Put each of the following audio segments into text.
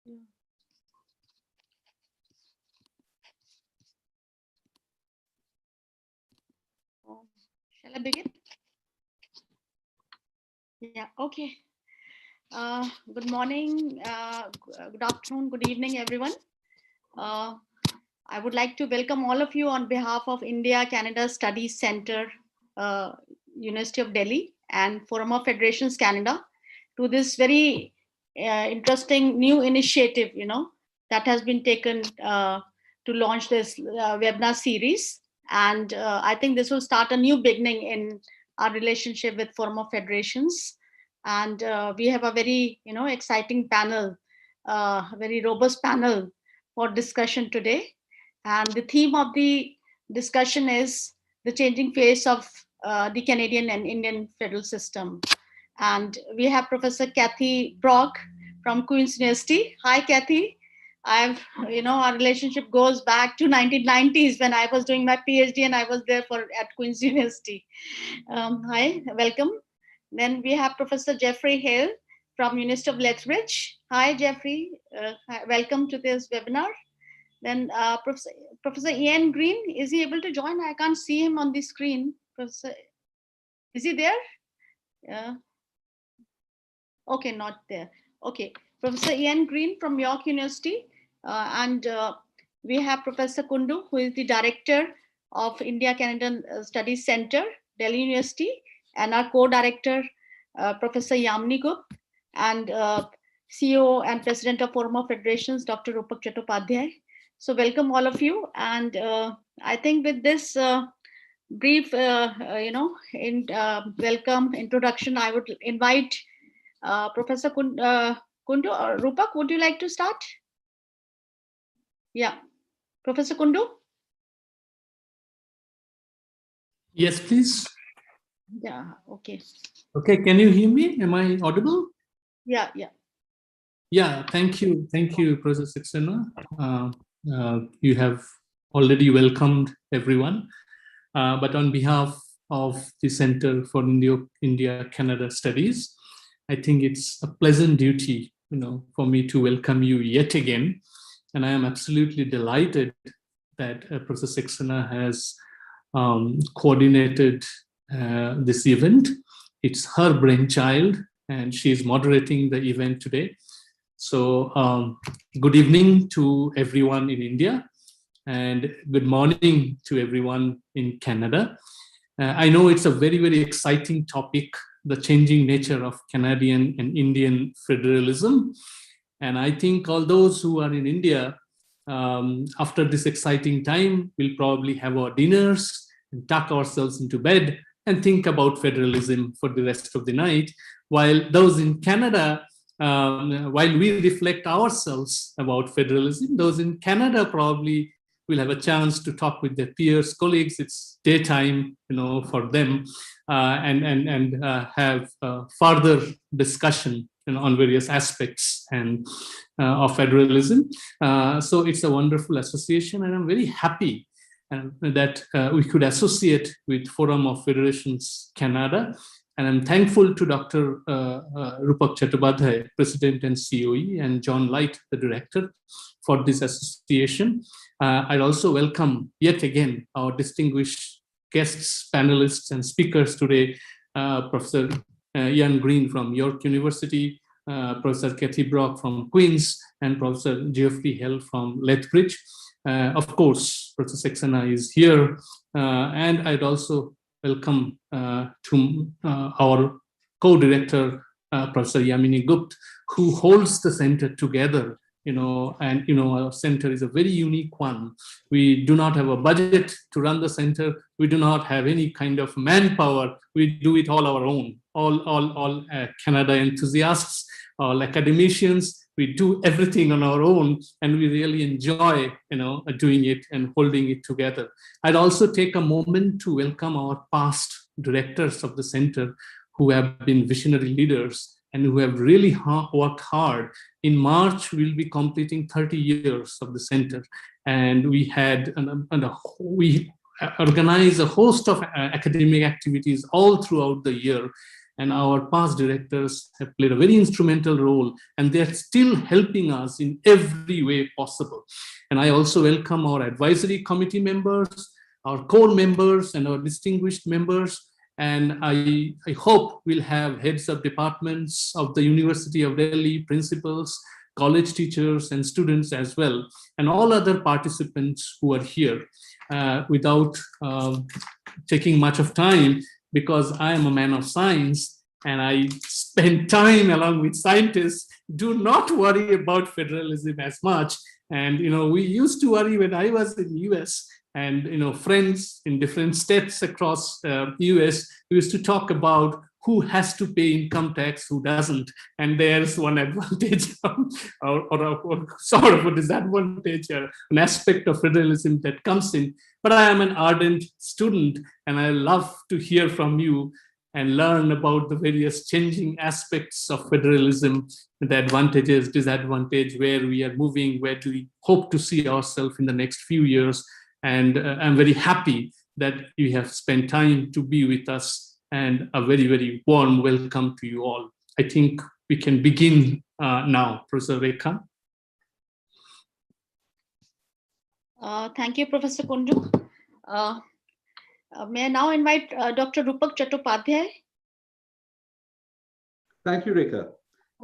Yeah. Shall I begin? Yeah, okay. Good morning, good afternoon, good evening, everyone. Uh, I would like to welcome all of you on behalf of India Canada Studies Center, University of Delhi, and Forum of Federations Canada to this very interesting new initiative, that has been taken to launch this webinar series. And I think this will start a new beginning in our relationship with Forum of Federations. And we have a very, exciting panel, very robust panel for discussion today. And the theme of the discussion is the changing face of the Canadian and Indian federal system. And we have Professor Kathy Brock from Queen's University. Hi, Kathy. Our relationship goes back to 1990s when I was doing my PhD and I was there at Queen's University. Hi, welcome. Then we have Professor Jeffrey Hale from University of Lethbridge. Hi, Jeffrey. Welcome to this webinar. Then Professor Ian Green, is he able to join? I can't see him on the screen. Professor, is he there? Okay, not there. Okay, Professor Ian Green from York University. And we have Professor Kundu, who is the director of India Canadian Studies Center, Delhi University, and our co-director, Professor Yamini Gupta, and CEO and President of Forum of Federations, Dr. Rupak Chattopadhyay. So welcome all of you. And I think with this brief, welcome introduction, I would invite Professor Kundu or Rupak, would you like to start? Yeah, Professor Kundu? Yes, please. Yeah, okay. Okay, can you hear me? Am I audible? Yeah. Yeah, thank you. Thank you, Professor Saxena. You have already welcomed everyone. But on behalf of the Center for India-Canada Studies, I think it's a pleasant duty, for me to welcome you yet again. And I am absolutely delighted that Professor Saxena has coordinated this event. It's her brainchild, and she is moderating the event today. So good evening to everyone in India, and good morning to everyone in Canada. I know it's a very, very exciting topic, the changing nature of Canadian and Indian federalism. And I think all those who are in India, after this exciting time, will probably have our dinners and tuck ourselves into bed and think about federalism for the rest of the night, while those in Canada, while we reflect ourselves about federalism, those in Canada probably will have a chance to talk with their peers, colleagues. It's daytime, for them, and have further discussion on various aspects and of federalism. So it's a wonderful association, and I'm very happy that we could associate with Forum of Federations Canada. And I'm thankful to Dr. Rupak Chattopadhyay, President and COE, and John Light, the Director, for this association. I'd also welcome yet again our distinguished guests, panelists, and speakers today, Professor Ian Green from York University, Professor Kathy Brock from Queen's, and Professor Jeffrey Hale from Lethbridge. Of course, Professor Saxena is here, and I'd also welcome to our co-director, Professor Yamini Gupta, who holds the center together. And our center is a very unique one. We do not have a budget to run the center. We do not have any kind of manpower. We do it all our own. All Canada enthusiasts, all academicians. We do everything on our own, and we really enjoy, doing it and holding it together. I'd also take a moment to welcome our past directors of the center, who have been visionary leaders and who have really worked hard. In March, we'll be completing 30 years of the center, and we had we organize a host of academic activities all throughout the year. and our past directors have played a very instrumental role, and they're still helping us in every way possible. And I also welcome our advisory committee members, our core members, and our distinguished members. And I hope we'll have heads of departments of the University of Delhi, principals, college teachers, and students as well, and all other participants who are here. Without taking much of time, because I am a man of science and I spend time along with scientists, do not worry about federalism as much. And we used to worry when I was in US, and friends in different states across US, we used to talk about who has to pay income tax, who doesn't. And there's one advantage or sort of a disadvantage, an aspect of federalism that comes in. But I am an ardent student, and I love to hear from you and learn about the various changing aspects of federalism, the advantages, disadvantage, where we are moving, where do we hope to see ourselves in the next few years. And I'm very happy that you have spent time to be with us, and a very, very warm welcome to you all. I think we can begin now, Professor Rekha. Thank you, Professor Kundu. May I now invite Dr. Rupak Chattopadhyay? Thank you, Rekha.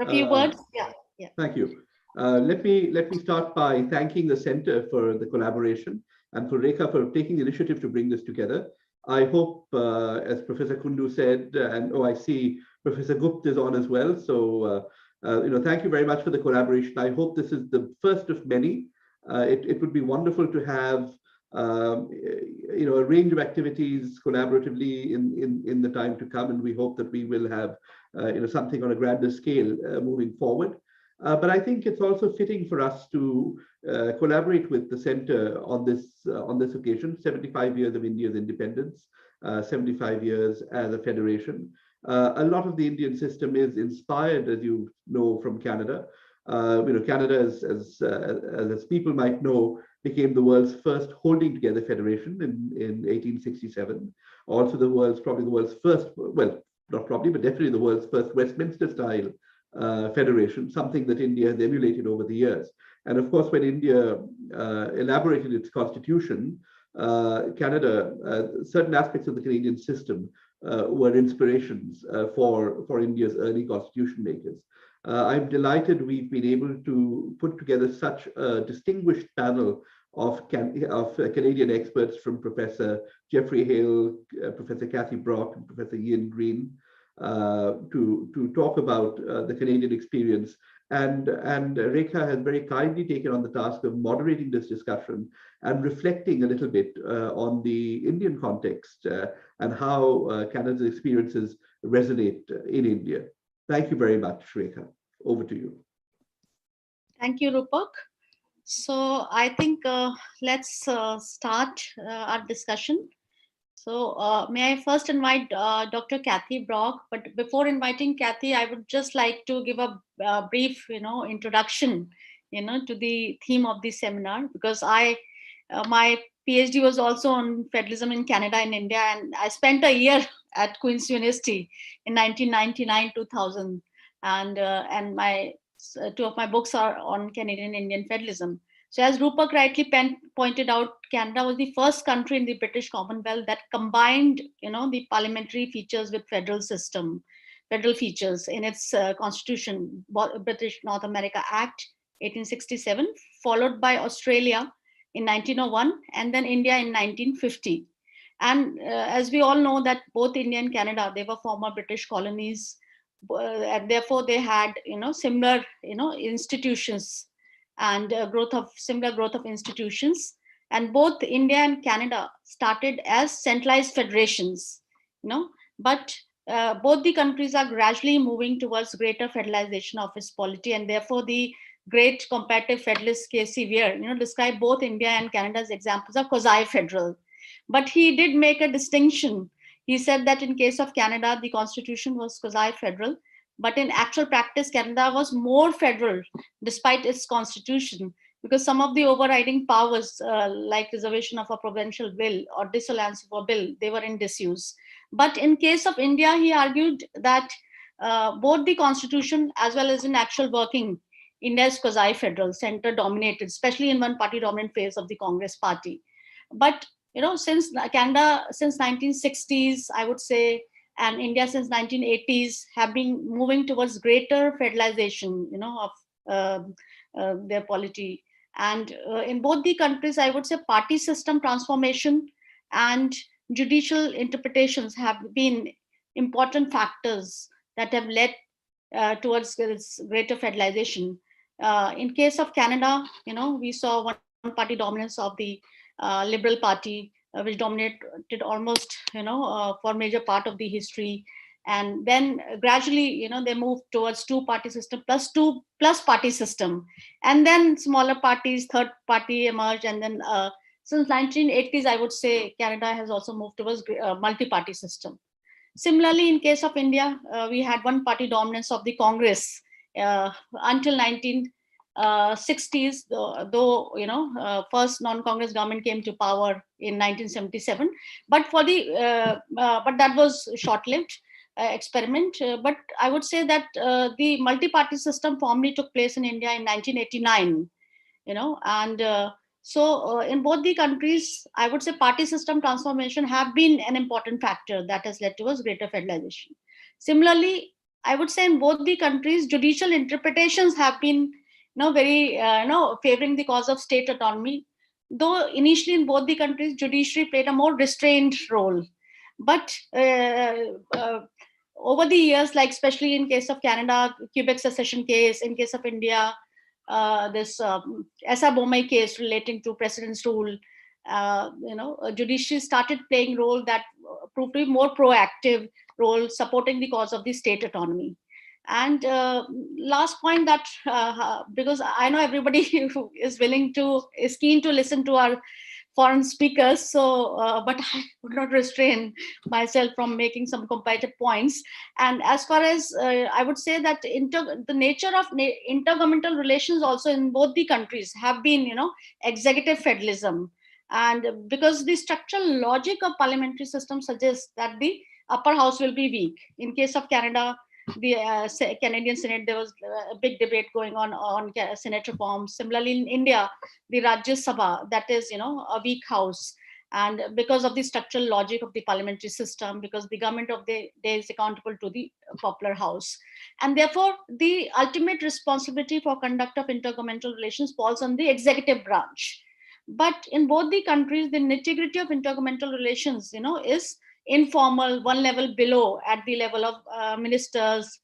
A few words. Yeah. Thank you. Let me start by thanking the Center for the collaboration and for Rekha for taking the initiative to bring this together. I hope, as Professor Kundu said, and I see Professor Gupta is on as well. So, thank you very much for the collaboration. I hope this is the first of many. It would be wonderful to have, a range of activities collaboratively in the time to come, and we hope that we will have, something on a grander scale moving forward. But I think it's also fitting for us to collaborate with the Center on this occasion. 75 years of India's independence, 75 years as a federation. A lot of the Indian system is inspired, as you know, from Canada. Canada, as people might know, became the world's first holding together federation in 1867. Also, probably the world's first, well, not probably, but definitely the world's first Westminster-style federation, something that India has emulated over the years. And of course, when India elaborated its constitution, Canada, certain aspects of the Canadian system were inspirations for India's early constitution makers. I'm delighted we've been able to put together such a distinguished panel of Canadian experts, from Professor Jeffrey Hale, Professor Kathy Brock, and Professor Ian Green, to talk about the Canadian experience. And Rekha has very kindly taken on the task of moderating this discussion and reflecting a little bit on the Indian context and how Canada's experiences resonate in India. Thank you very much, Rekha. Over to you. Thank you, Rupak. So I think let's start our discussion. So may I first invite Dr. Kathy Brock, but before inviting Kathy, I would just like to give a brief, introduction, to the theme of the seminar, because my PhD was also on federalism in Canada and India, and I spent a year at Queen's University in 1999-2000, and my two of my books are on Canadian Indian federalism. So as Rupak rightly pointed out, Canada was the first country in the British Commonwealth that combined, the parliamentary features with federal features in its constitution, British North America Act 1867, followed by Australia in 1901, and then India in 1950. And as we all know that both India and Canada, they were former British colonies, and therefore they had, similar, institutions and similar growth of institutions. And both India and Canada started as centralized federations, but both the countries are gradually moving towards greater federalization of its polity, and therefore the great comparative federalist K.C. Weir, described both India and Canada as examples of quasi-federal. But he did make a distinction. He said that in case of Canada, the constitution was quasi-federal, but in actual practice, Canada was more federal despite its constitution, because some of the overriding powers, like reservation of a provincial bill or disallowance of a bill, they were in disuse. But in case of India, he argued that both the constitution as well as in actual working, India is quasi-federal, center dominated, especially in one party dominant phase of the Congress party. But since Canada, since 1960s, I would say, and India since 1980s have been moving towards greater federalization, of their polity. And in both the countries, I would say party system transformation and judicial interpretations have been important factors that have led towards this greater federalization. In case of Canada, we saw one party dominance of the Liberal Party, which dominated almost, for major part of the history. And then gradually, they moved towards two-party system plus party system. And then smaller parties, third party emerged. And then since 1980s, I would say Canada has also moved towards multi-party system. Similarly, in case of India, we had one party dominance of the Congress until 1960s, though first non-Congress government came to power in 1977, but that was short-lived experiment. But I would say that the multi-party system formally took place in India in 1989, and so in both the countries, I would say party system transformation have been an important factor that has led towards greater federalization. Similarly, I would say in both the countries, judicial interpretations have been very favoring the cause of state autonomy. Though initially in both the countries, judiciary played a more restrained role. But over the years, like especially in case of Canada, Quebec secession case, in case of India, this Esa Bomai case relating to President's rule, judiciary started playing role that proved to be more proactive role, supporting the cause of the state autonomy. And last point that, because I know everybody who is keen to listen to our foreign speakers, so but I would not restrain myself from making some comparative points. And as far as I would say that the nature of intergovernmental relations also in both the countries have been executive federalism, and because the structural logic of parliamentary system suggests that the upper house will be weak. In case of Canada, the Canadian Senate, there was a big debate going on Senate reforms. Similarly, in India, the Rajya Sabha, that is, a weak house. And because of the structural logic of the parliamentary system, because the government of the day is accountable to the popular house. And therefore, the ultimate responsibility for conduct of intergovernmental relations falls on the executive branch. But in both the countries, the nitty-gritty of intergovernmental relations, is informal, one level below, at the level of ministers,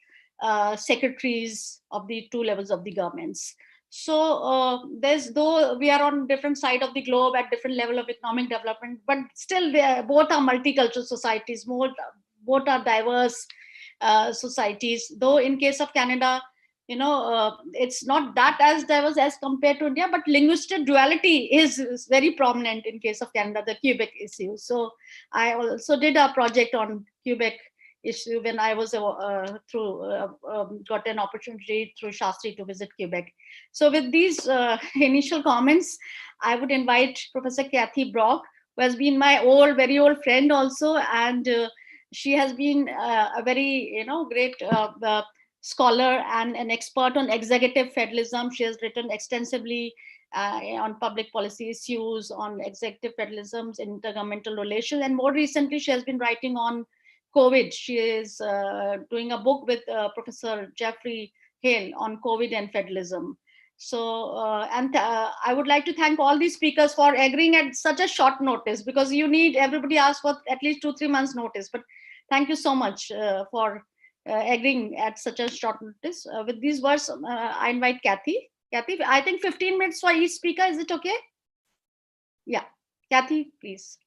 secretaries of the two levels of the governments. So though we are on different side of the globe at different level of economic development, but still both are multicultural societies, both are diverse societies. Though in case of Canada, it's not that as diverse as compared to India, but linguistic duality is very prominent in case of Canada, the Quebec issue. So I also did a project on Quebec issue when I was got an opportunity through Shastri to visit Quebec. So with these initial comments, I would invite Professor Kathy Brock, who has been my very old friend also, and she has been a very great scholar and an expert on executive federalism. She has written extensively on public policy issues, on executive federalism, intergovernmental relations, and more recently she has been writing on COVID. She is doing a book with Professor Jeffrey Hale on COVID and federalism. So, I would like to thank all these speakers for agreeing at such a short notice, because everybody asks for at least 2-3 months notice. But thank you so much for agreeing at such a short notice. With these words, I invite Kathy. Kathy, I think 15 minutes for each speaker. Is it okay? Yeah. Kathy, please.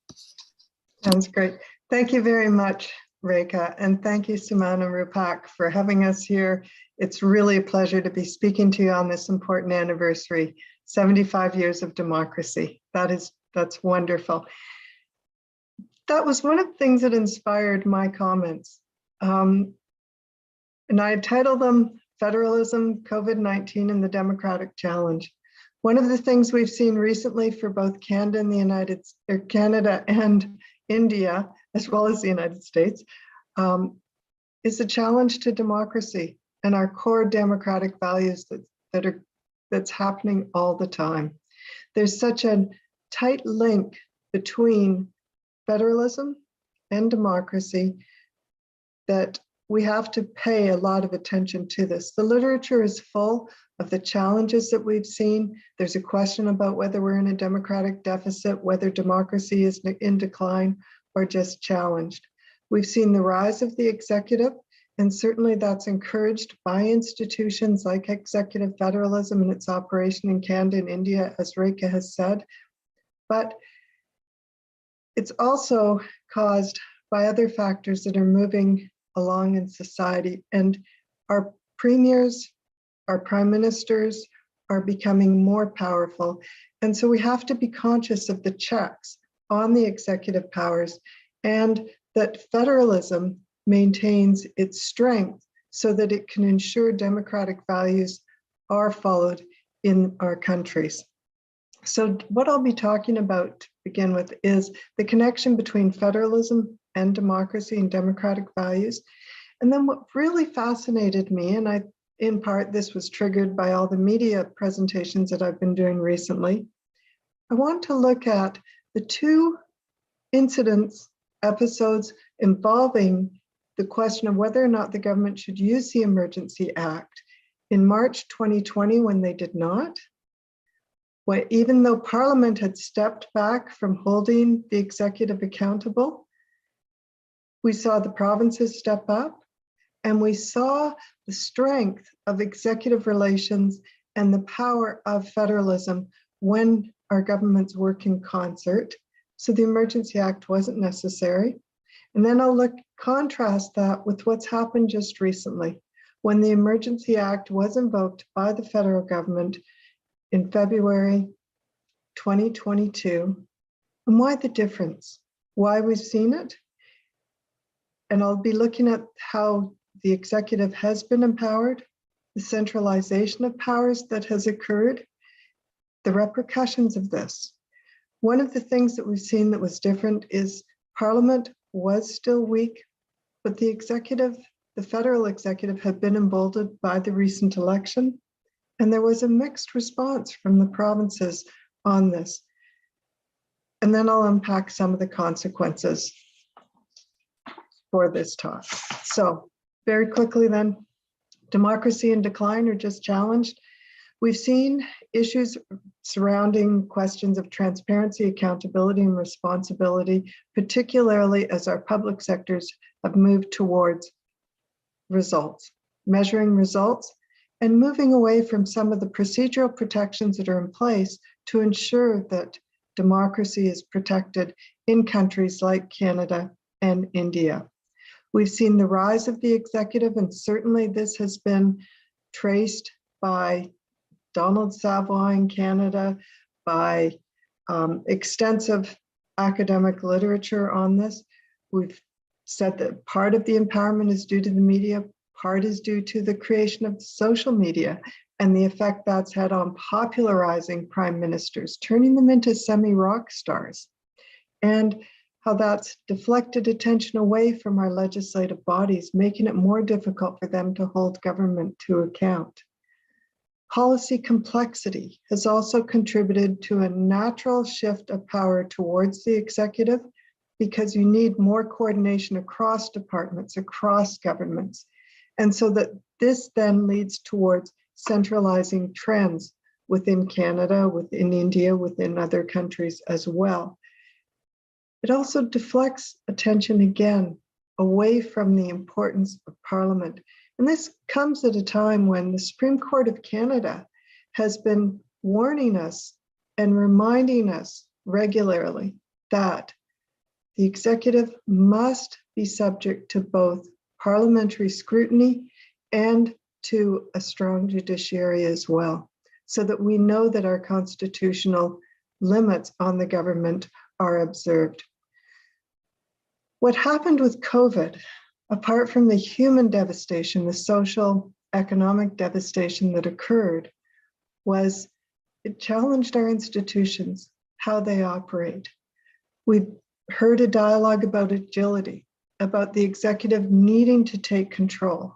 Sounds great. Thank you very much, Rekha. And thank you, Suman and Rupak, for having us here. It's really a pleasure to be speaking to you on this important anniversary, 75 years of democracy. That's wonderful. That was one of the things that inspired my comments. And I titled them Federalism, COVID-19 and the Democratic Challenge. One of the things we've seen recently for both Canada and Canada and India, as well as the United States, is a challenge to democracy and our core democratic values that's happening all the time. There's such a tight link between federalism and democracy that we have to pay a lot of attention to this. The literature is full of the challenges that we've seen. There's a question about whether we're in a democratic deficit, whether democracy is in decline or just challenged. We've seen the rise of the executive, and certainly that's encouraged by institutions like executive federalism and its operation in Canada and India, as Rekha has said. But it's also caused by other factors that are moving along in society, and our premiers, our prime ministers are becoming more powerful. And so we have to be conscious of the checks on the executive powers, and that federalism maintains its strength so that it can ensure democratic values are followed in our countries. So what I'll be talking about to begin with is the connection between federalism and democracy and democratic values. And then what really fascinated me, and in part this was triggered by all the media presentations that I've been doing recently, I want to look at the two episodes involving the question of whether or not the government should use the Emergency Act in March 2020 when they did not. Even though Parliament had stepped back from holding the executive accountable, we saw the provinces step up, and we saw the strength of executive relations and the power of federalism when our governments work in concert. So the Emergency Act wasn't necessary. And then I'll contrast that with what's happened just recently, when the Emergency Act was invoked by the federal government in February 2022, and why the difference, why we've seen it. And I'll be looking at how the executive has been empowered, the centralization of powers that has occurred, the repercussions of this. One of the things that we've seen that was different is Parliament was still weak, but the executive, the federal executive, had been emboldened by the recent election, and there was a mixed response from the provinces on this. And then I'll unpack some of the consequences for this talk. So very quickly then, democracy in decline or just challenged. We've seen issues surrounding questions of transparency, accountability, and responsibility, particularly as our public sectors have moved towards results, measuring results, and moving away from some of the procedural protections that are in place to ensure that democracy is protected in countries like Canada and India. We've seen the rise of the executive, and certainly this has been traced by Donald Savoy in Canada, by extensive academic literature on this. We've said that part of the empowerment is due to the media, part is due to the creation of social media and the effect that's had on popularizing prime ministers, turning them into semi-rock stars, and how that's deflected attention away from our legislative bodies, making it more difficult for them to hold government to account. Policy complexity has also contributed to a natural shift of power towards the executive, because you need more coordination across departments, across governments. And so that this then leads towards centralizing trends within Canada, within India, within other countries as well. It also deflects attention again away from the importance of Parliament. And this comes at a time when the Supreme Court of Canada has been warning us and reminding us regularly that the executive must be subject to both parliamentary scrutiny and to a strong judiciary as well, so that we know that our constitutional limits on the government are observed. What happened with COVID, apart from the human devastation, the social, economic devastation that occurred, was It challenged our institutions, how they operate. We heard a dialogue about agility, about the executive needing to take control,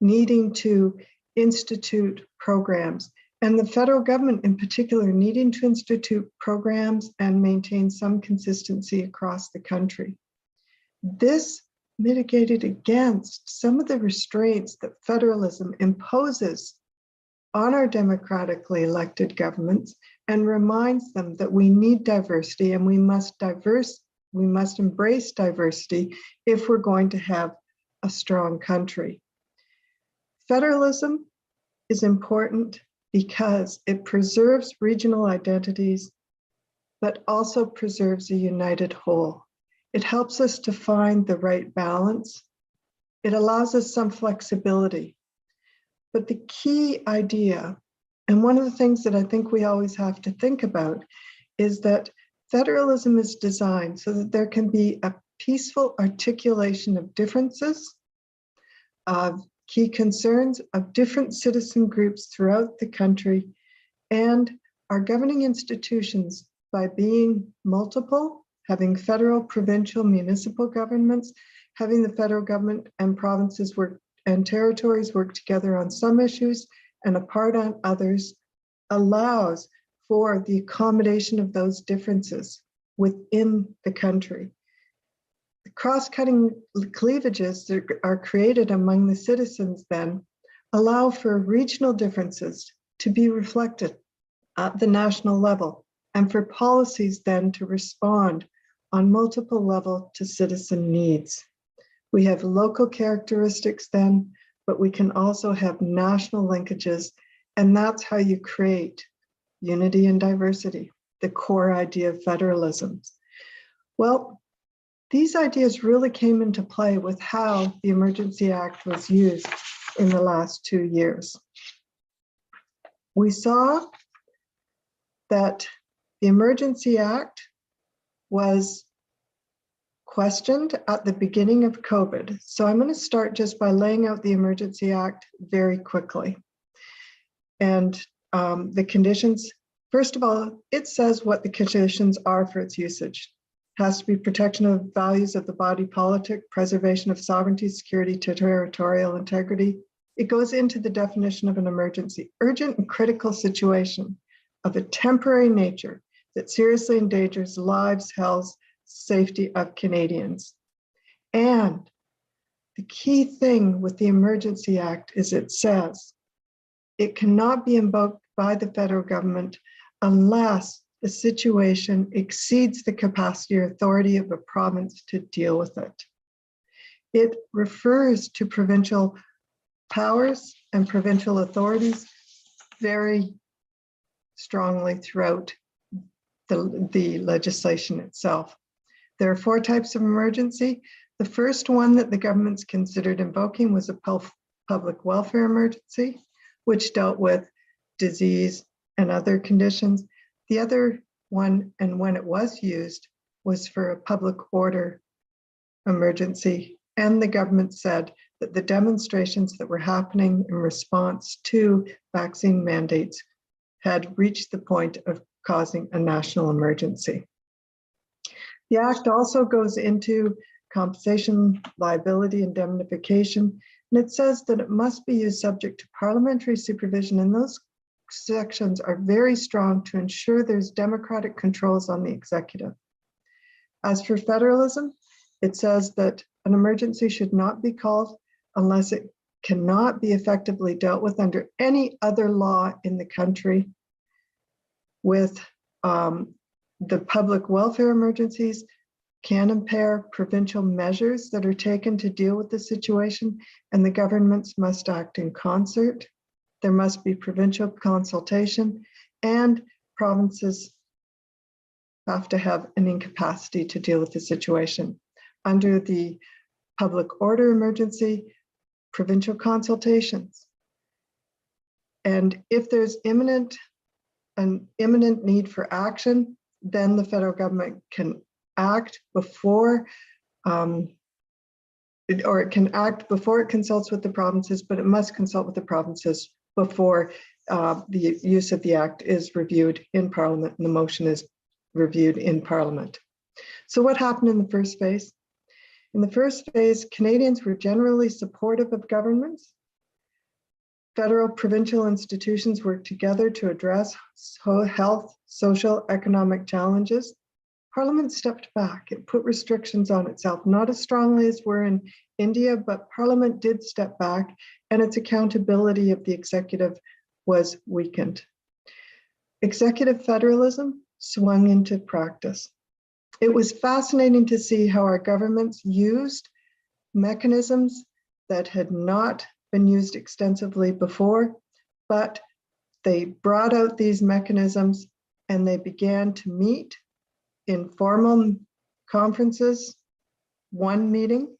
needing to institute programs, and the federal government in particular needing to institute programs and maintain some consistency across the country. This mitigated against some of the restraints that federalism imposes on our democratically elected governments and reminds them that we need diversity and we must embrace diversity if we're going to have a strong country. Federalism is important because it preserves regional identities, but also preserves a united whole. It helps us to find the right balance. It allows us some flexibility. But the key idea, and one of the things that I think we always have to think about, is that federalism is designed so that there can be a peaceful articulation of differences, of key concerns of different citizen groups throughout the country, and our governing institutions, by being multiple, having federal, provincial, municipal governments, having the federal government and provinces work and territories work together on some issues and apart on others, allows for the accommodation of those differences within the country. The cross-cutting cleavages that are created among the citizens then allow for regional differences to be reflected at the national level and for policies then to respond on multiple levels to citizen needs. We have local characteristics then, but we can also have national linkages, and that's how you create unity and diversity, the core idea of federalism. Well, these ideas really came into play with how the Emergency Act was used in the last 2 years. We saw that the Emergency Act was questioned at the beginning of COVID. So I'm going to start just by laying out the Emergency Act very quickly. And the conditions, first of all, it says what the conditions are for its usage. It has to be protection of values of the body politic, preservation of sovereignty, security, territorial integrity. It goes into the definition of an emergency, urgent and critical situation of a temporary nature that seriously endangers lives, health, safety of Canadians. And the key thing with the Emergency Act is it says it cannot be invoked by the federal government unless the situation exceeds the capacity or authority of a province to deal with it. It refers to provincial powers and provincial authorities very strongly throughout the legislation itself. There are 4 types of emergency. The first one that the government's considered invoking was a public welfare emergency, which dealt with disease and other conditions. The other one, and when it was used, was for a public order emergency. And the government said that the demonstrations that were happening in response to vaccine mandates had reached the point of causing a national emergency. The Act also goes into compensation, liability, indemnification, and it says that it must be used subject to parliamentary supervision, and those sections are very strong to ensure there's democratic controls on the executive. As for federalism, it says that an emergency should not be called unless it cannot be effectively dealt with under any other law in the country. With the public welfare emergencies can impair provincial measures that are taken to deal with the situation, and the governments must act in concert. There must be provincial consultation, and provinces have to have an incapacity to deal with the situation. Under the public order emergency, provincial consultations. And if there's an imminent need for action, then the federal government can act before, or it can act before it consults with the provinces, but it must consult with the provinces before the use of the Act is reviewed in Parliament and the motion is reviewed in Parliament. So what happened in the first phase? In the first phase, Canadians were generally supportive of governments. Federal, provincial institutions worked together to address health, social, economic challenges. Parliament stepped back. It put restrictions on itself, not as strongly as were in India, but Parliament did step back, and its accountability of the executive was weakened. Executive federalism swung into practice. It was fascinating to see how our governments used mechanisms that had not been used extensively before, but they brought out these mechanisms and they began to meet in formal conferences, one meeting,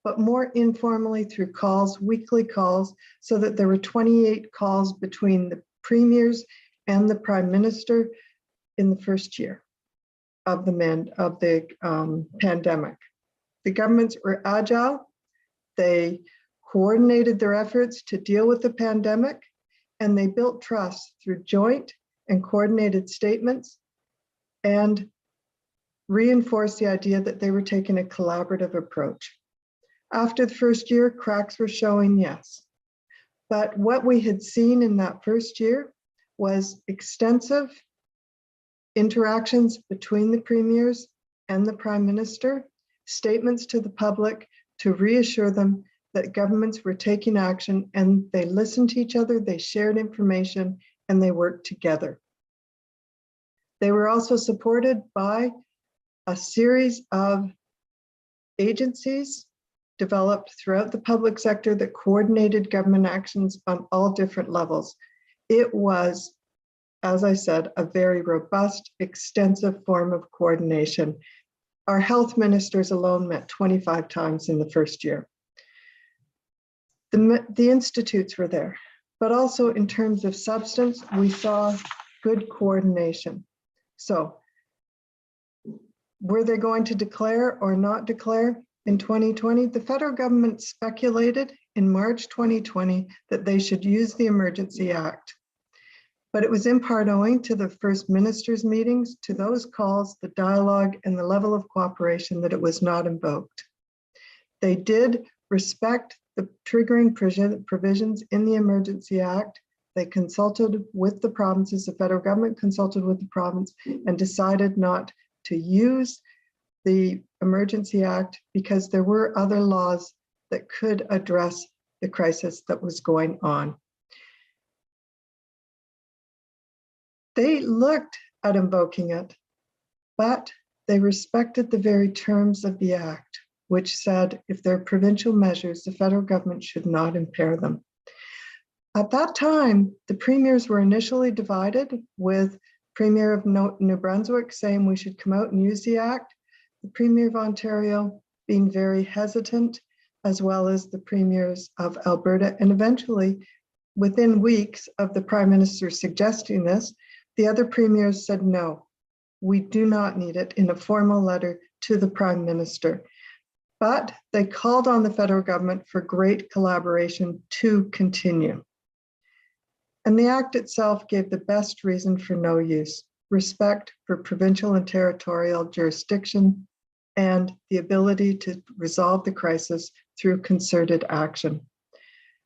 but more informally through calls, weekly calls, so that there were 28 calls between the premiers and the prime minister in the first year of the pandemic. The governments were agile. They coordinated their efforts to deal with the pandemic, and they built trust through joint and coordinated statements and reinforced the idea that they were taking a collaborative approach. After the first year, cracks were showing, yes. But what we had seen in that first year was extensive interactions between the premiers and the prime minister, statements to the public to reassure them that governments were taking action, and they listened to each other, they shared information, and they worked together. They were also supported by a series of agencies developed throughout the public sector that coordinated government actions on all different levels. It was, as I said, a very robust, extensive form of coordination. Our health ministers alone met 25 times in the first year. The institutes were there, but also in terms of substance, we saw good coordination. So, were they going to declare or not declare in 2020? The federal government speculated in March 2020 that they should use the Emergency Act. But it was in part owing to the first ministers' meetings, to those calls, the dialogue, and the level of cooperation that it was not invoked. They did respect the triggering provisions in the Emergency Act. They consulted with the provinces, the federal government consulted with the province and decided not to use the Emergency Act because there were other laws that could address the crisis that was going on. They looked at invoking it, but they respected the very terms of the Act, which said if there are provincial measures, the federal government should not impair them. At that time, the premiers were initially divided, with Premier of New Brunswick saying we should come out and use the Act, the Premier of Ontario being very hesitant, as well as the premiers of Alberta. And eventually, within weeks of the Prime Minister suggesting this, the other premiers said, no, we do not need it, in a formal letter to the Prime Minister. But they called on the federal government for great collaboration to continue. And the Act itself gave the best reason for no use: respect for provincial and territorial jurisdiction and the ability to resolve the crisis through concerted action.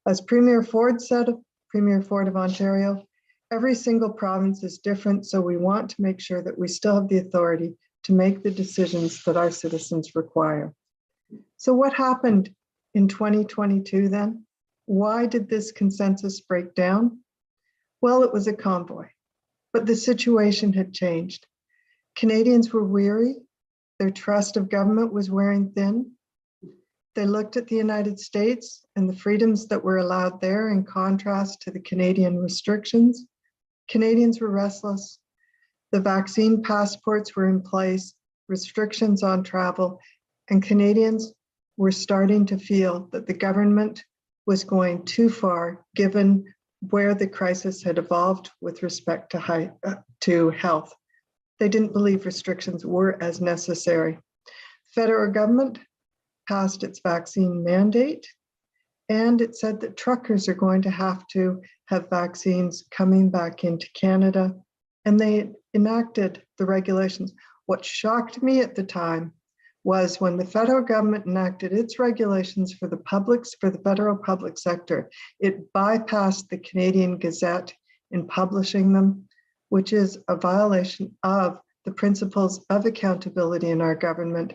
As Premier Ford said, Premier Ford of Ontario, every single province is different, so we want to make sure that we still have the authority to make the decisions that our citizens require. So what happened in 2022 then? Why did this consensus break down? Well, it was a convoy, but the situation had changed. Canadians were weary. Their trust of government was wearing thin. They looked at the United States and the freedoms that were allowed there in contrast to the Canadian restrictions. Canadians were restless. The vaccine passports were in place, restrictions on travel, and Canadians were starting to feel that the government was going too far, given where the crisis had evolved with respect to health. They didn't believe restrictions were as necessary. Federal government passed its vaccine mandate, And it said that truckers are going to have vaccines coming back into Canada. And they enacted the regulations. What shocked me at the time was when the federal government enacted its regulations for the federal public sector, it bypassed the Canadian Gazette in publishing them, which is a violation of the principles of accountability in our government,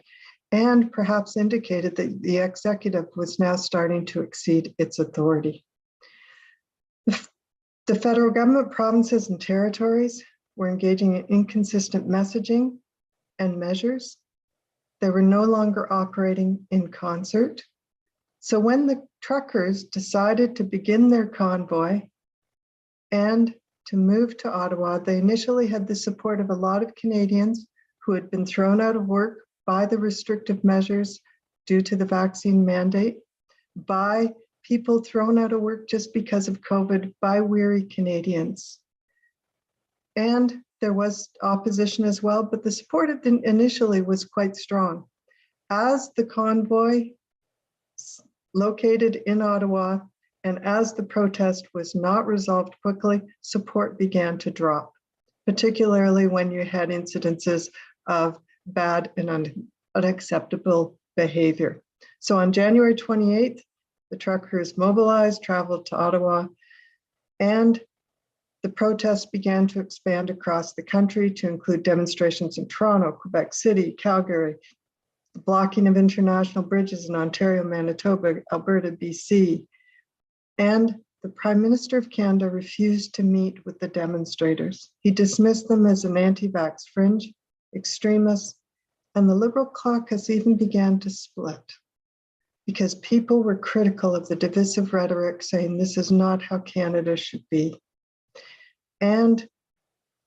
and perhaps indicated that the executive was now starting to exceed its authority. The federal government, provinces, and territories were engaging in inconsistent messaging and measures. They were no longer operating in concert. So when the truckers decided to begin their convoy and to move to Ottawa, they initially had the support of a lot of Canadians who had been thrown out of work by the restrictive measures due to the vaccine mandate, by people thrown out of work just because of COVID, by weary Canadians. And there was opposition as well, but the support initially was quite strong. As the convoy located in Ottawa and as the protest was not resolved quickly, support began to drop, particularly when you had incidences of bad and unacceptable behavior. So on January 28th, the truckers mobilized, traveled to Ottawa, and the protests began to expand across the country to include demonstrations in Toronto, Quebec City, Calgary, the blocking of international bridges in Ontario, Manitoba, Alberta, BC. And the Prime Minister of Canada refused to meet with the demonstrators. He dismissed them as an anti-vax fringe, extremists, and the Liberal caucus even began to split because people were critical of the divisive rhetoric, saying this is not how Canada should be. And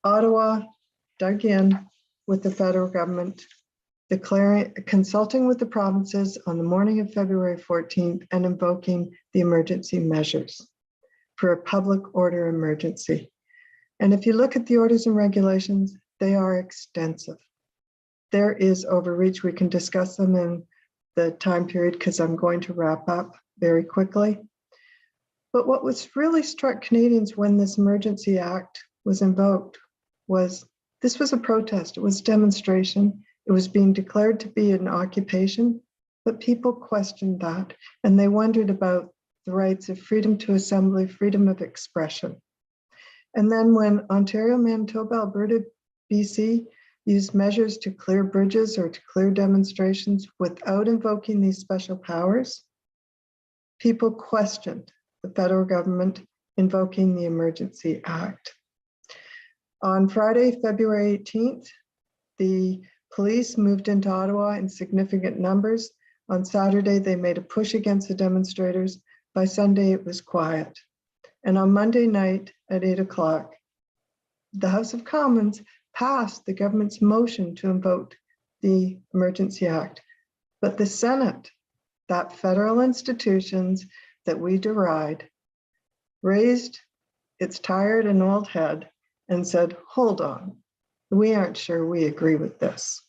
Ottawa dug in with the federal government, consulting with the provinces on the morning of February 14th and invoking the emergency measures for a public order emergency. And if you look at the orders and regulations, they are extensive. There is overreach. We can discuss them in the time period because I'm going to wrap up very quickly. But what was really struck Canadians when this Emergency Act was invoked was this was a protest, it was demonstration, it was being declared to be an occupation, but people questioned that and they wondered about the rights of freedom to assembly, freedom of expression. And then when Ontario, Manitoba, Alberta, BC used measures to clear bridges or to clear demonstrations without invoking these special powers, people questioned the federal government invoking the Emergency Act. On Friday, February 18th, the police moved into Ottawa in significant numbers. On Saturday, they made a push against the demonstrators. By Sunday, it was quiet. And on Monday night at 8 o'clock, the House of Commons passed the government's motion to invoke the Emergency Act. But the Senate, that federal institutions that we deride, raised its tired and old head and said, hold on, we aren't sure we agree with this.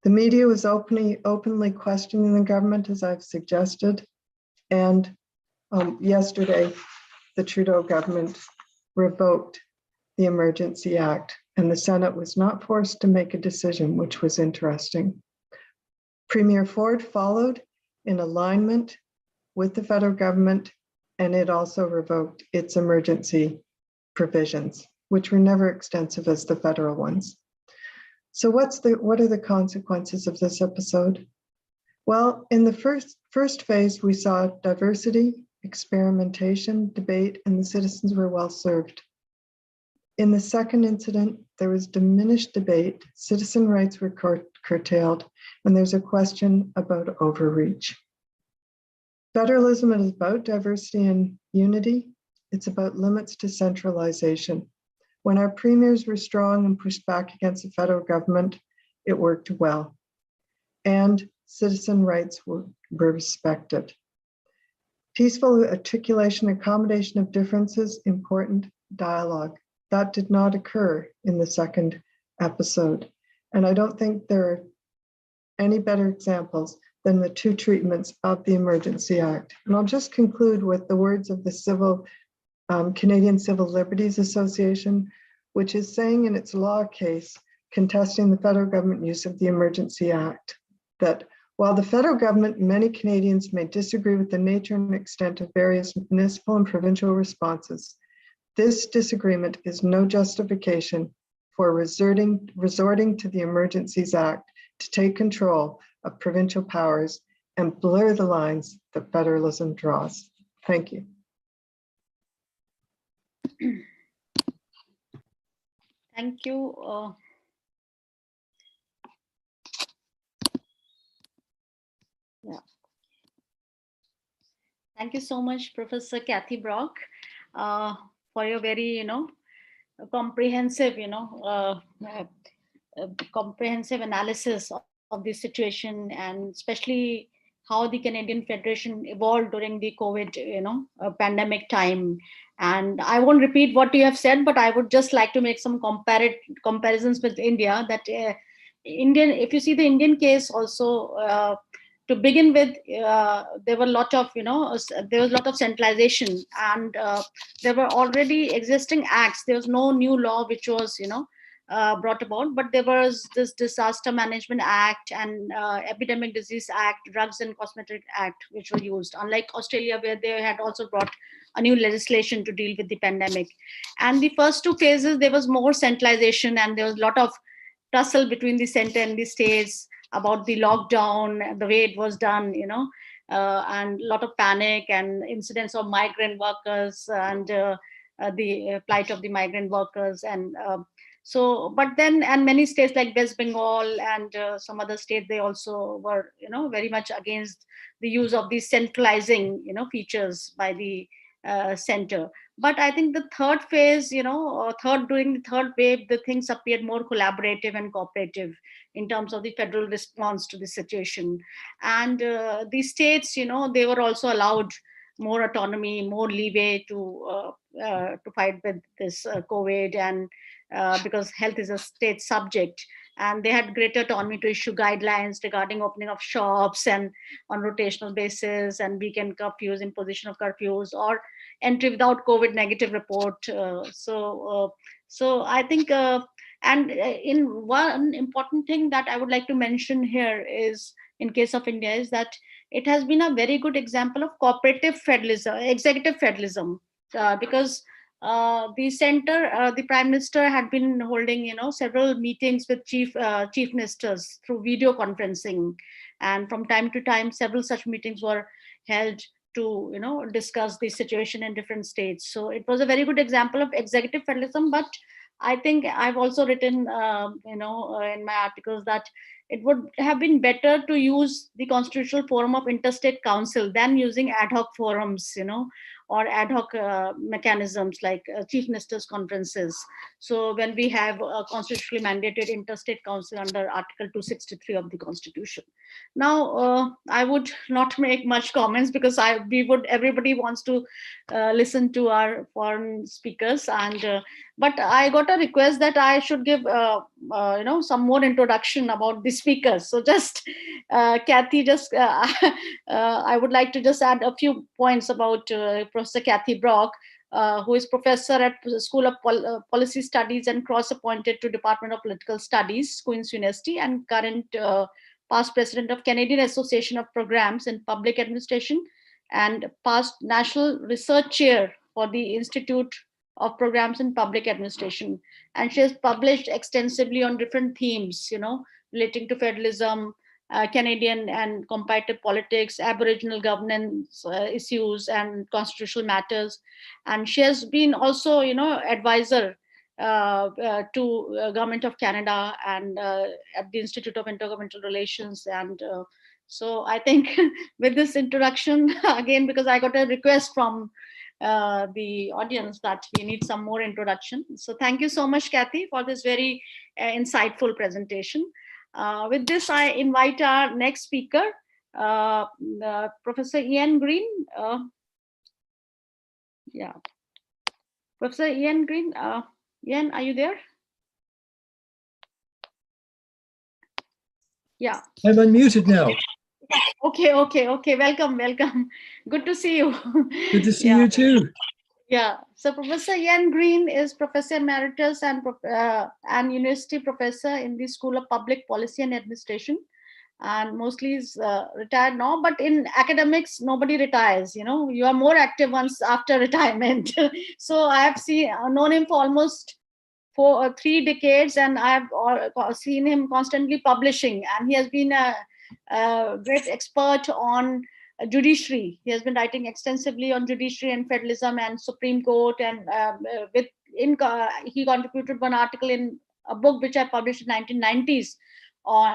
The media was openly questioning the government, as I've suggested. And yesterday, the Trudeau government revoked the Emergency Act, and the Senate was not forced to make a decision, which was interesting. Premier Ford followed in alignment with the federal government, and it also revoked its emergency provisions, which were never extensive as the federal ones. So what are the consequences of this episode? Well, in the first phase, we saw diversity, experimentation, debate, and the citizens were well served. In the second incident, there was diminished debate, citizen rights were curtailed, and there's a question about overreach. Federalism is about diversity and unity. It's about limits to centralization. When our premiers were strong and pushed back against the federal government, it worked well. And citizen rights were respected. Peaceful articulation, accommodation of differences, important dialogue. That did not occur in the second episode. And I don't think there are any better examples than the two treatments of the Emergency Act. And I'll just conclude with the words of the Canadian Civil Liberties Association, which is saying in its law case contesting the federal government use of the Emergency Act, that while the federal government and many Canadians may disagree with the nature and extent of various municipal and provincial responses, this disagreement is no justification for resorting to the Emergencies Act to take control of provincial powers and blur the lines that federalism draws. Thank you. Thank you. Yeah. Thank you so much, Professor Kathy Brock, for your very, comprehensive, comprehensive analysis of the situation, and especially how the Canadian Federation evolved during the COVID, pandemic time. And I won't repeat what you have said, but I would just like to make some comparisons with India. That if you see the Indian case also, to begin with, there were a lot of, there was a lot of centralization, and there were already existing acts. There was no new law which was, brought about, but there was this Disaster Management Act and Epidemic Disease Act, Drugs and Cosmetic Act, which were used, unlike Australia, where they had also brought a new legislation to deal with the pandemic. And the first two phases, there was more centralization, and there was a lot of tussle between the center and the states about the lockdown, the way it was done, and a lot of panic and incidents of migrant workers and the plight of the migrant workers. And but then, and many states like West Bengal and some other states, they also were, very much against the use of these centralizing, features by the center. But I think the third phase, during the third wave, the things appeared more collaborative and cooperative in terms of the federal response to the situation. And the states, they were also allowed more autonomy, more leeway to fight with this COVID, and because health is a state subject. And they had greater autonomy to issue guidelines regarding opening of shops and on rotational basis, and weekend curfews, imposition of curfews, or entry without COVID negative report. So I think, and in one important thing that I would like to mention here is, in case of India, is that it has been a very good example of cooperative federalism, executive federalism, because the center, the Prime Minister had been holding, several meetings with chief ministers through video conferencing, and from time to time, several such meetings were held to, discuss the situation in different states. So it was a very good example of executive federalism. But I think I've also written, in my articles, that it would have been better to use the constitutional forum of interstate council than using ad hoc forums, or ad hoc mechanisms like chief ministers conferences. So when we have a constitutionally mandated interstate council under Article 263 of the Constitution. Now, I would not make much comments, because everybody wants to listen to our foreign speakers, and but I got a request that I should give some more introduction about the speakers. So just Kathy, just I would like to just add a few points about Professor Kathy Brock, who is professor at School of Policy Studies and cross-appointed to Department of Political Studies, Queen's University, and current past president of Canadian Association of Programs in Public Administration, and past national research chair for the Institute of Programs in Public Administration. And she has published extensively on different themes, relating to federalism, Canadian and comparative politics, Aboriginal governance issues, and constitutional matters. And she has been also, advisor to Government of Canada and at the Institute of Intergovernmental Relations. And so I think with this introduction, again, because I got a request from the audience that we need some more introduction. So thank you so much, Kathy, for this very insightful presentation. With this, I invite our next speaker, Professor Ian Green. Yeah, Professor Ian Green. Ian, are you there? Yeah. I'm unmuted now. Okay. Welcome. Good to see you. Good to see Yeah. you too. Yeah. So Professor Ian Green is Professor Emeritus and University Professor in the School of Public Policy and Administration, and mostly is retired now. But in academics, nobody retires. You are more active once after retirement. So I have known him for almost for 3 decades, and I've seen him constantly publishing, and he has been a great expert on judiciary. He has been writing extensively on judiciary and federalism and Supreme Court, and he contributed one article in a book which I published in 1990s,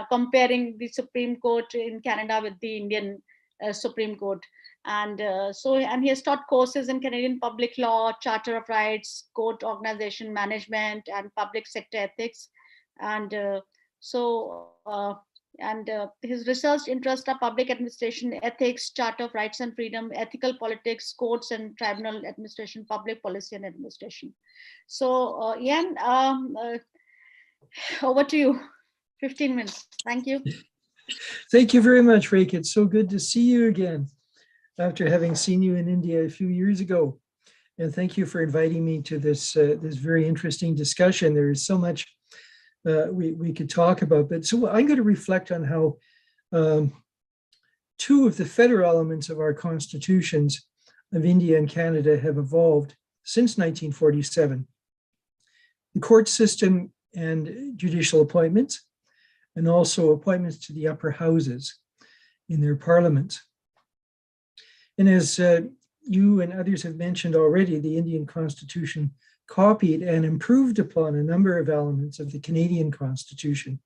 comparing the Supreme Court in Canada with the Indian Supreme Court. And he has taught courses in Canadian public law, Charter of Rights, court organization management, and public sector ethics. And his research interests are public administration, ethics, Charter of Rights and Freedom, ethical politics, courts and tribunal administration, public policy and administration. So, Ian, over to you. 15 minutes. Thank you. Thank you very much, Rake. It's so good to see you again after having seen you in India a few years ago. And thank you for inviting me to this very interesting discussion. There is so much we could talk about, but so I'm going to reflect on how two of the federal elements of our constitutions of India and Canada have evolved since 1947. The court system and judicial appointments, and also appointments to the upper houses in their parliaments. And as you and others have mentioned already, the Indian Constitution copied and improved upon a number of elements of the Canadian Constitution.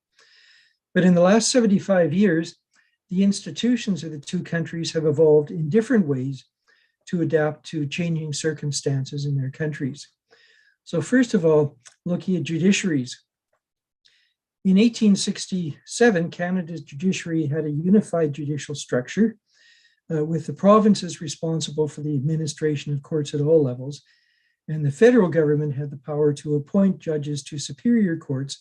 But in the last 75 years, the institutions of the two countries have evolved in different ways to adapt to changing circumstances in their countries. So first of all, looking at judiciaries. In 1867, Canada's judiciary had a unified judicial structure with the provinces responsible for the administration of courts at all levels, and the federal government had the power to appoint judges to superior courts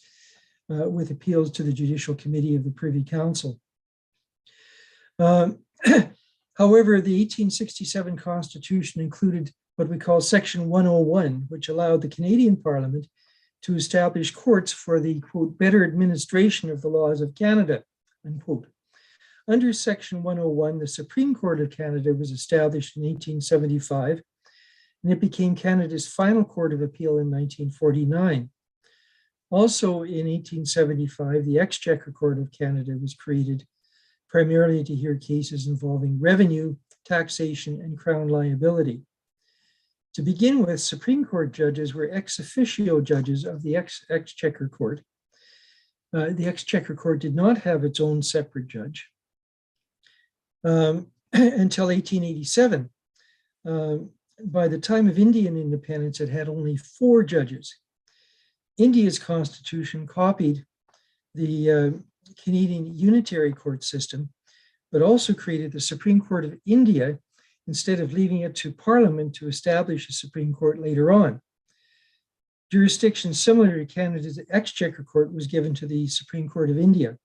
with appeals to the Judicial Committee of the Privy Council. However, the 1867 Constitution included what we call Section 101, which allowed the Canadian Parliament to establish courts for the, quote, better administration of the laws of Canada, unquote. Under Section 101, the Supreme Court of Canada was established in 1875, and it became Canada's final court of appeal in 1949. Also in 1875, the Exchequer Court of Canada was created primarily to hear cases involving revenue, taxation, and crown liability. To begin with, Supreme Court judges were ex officio judges of the Exchequer Court. The Exchequer Court did not have its own separate judge until 1887. By the time of Indian independence, it had only 4 judges. India's constitution copied the Canadian unitary court system, but also created the Supreme Court of India instead of leaving it to Parliament to establish a Supreme Court later on. Jurisdiction similar to Canada's Exchequer Court was given to the Supreme Court of India.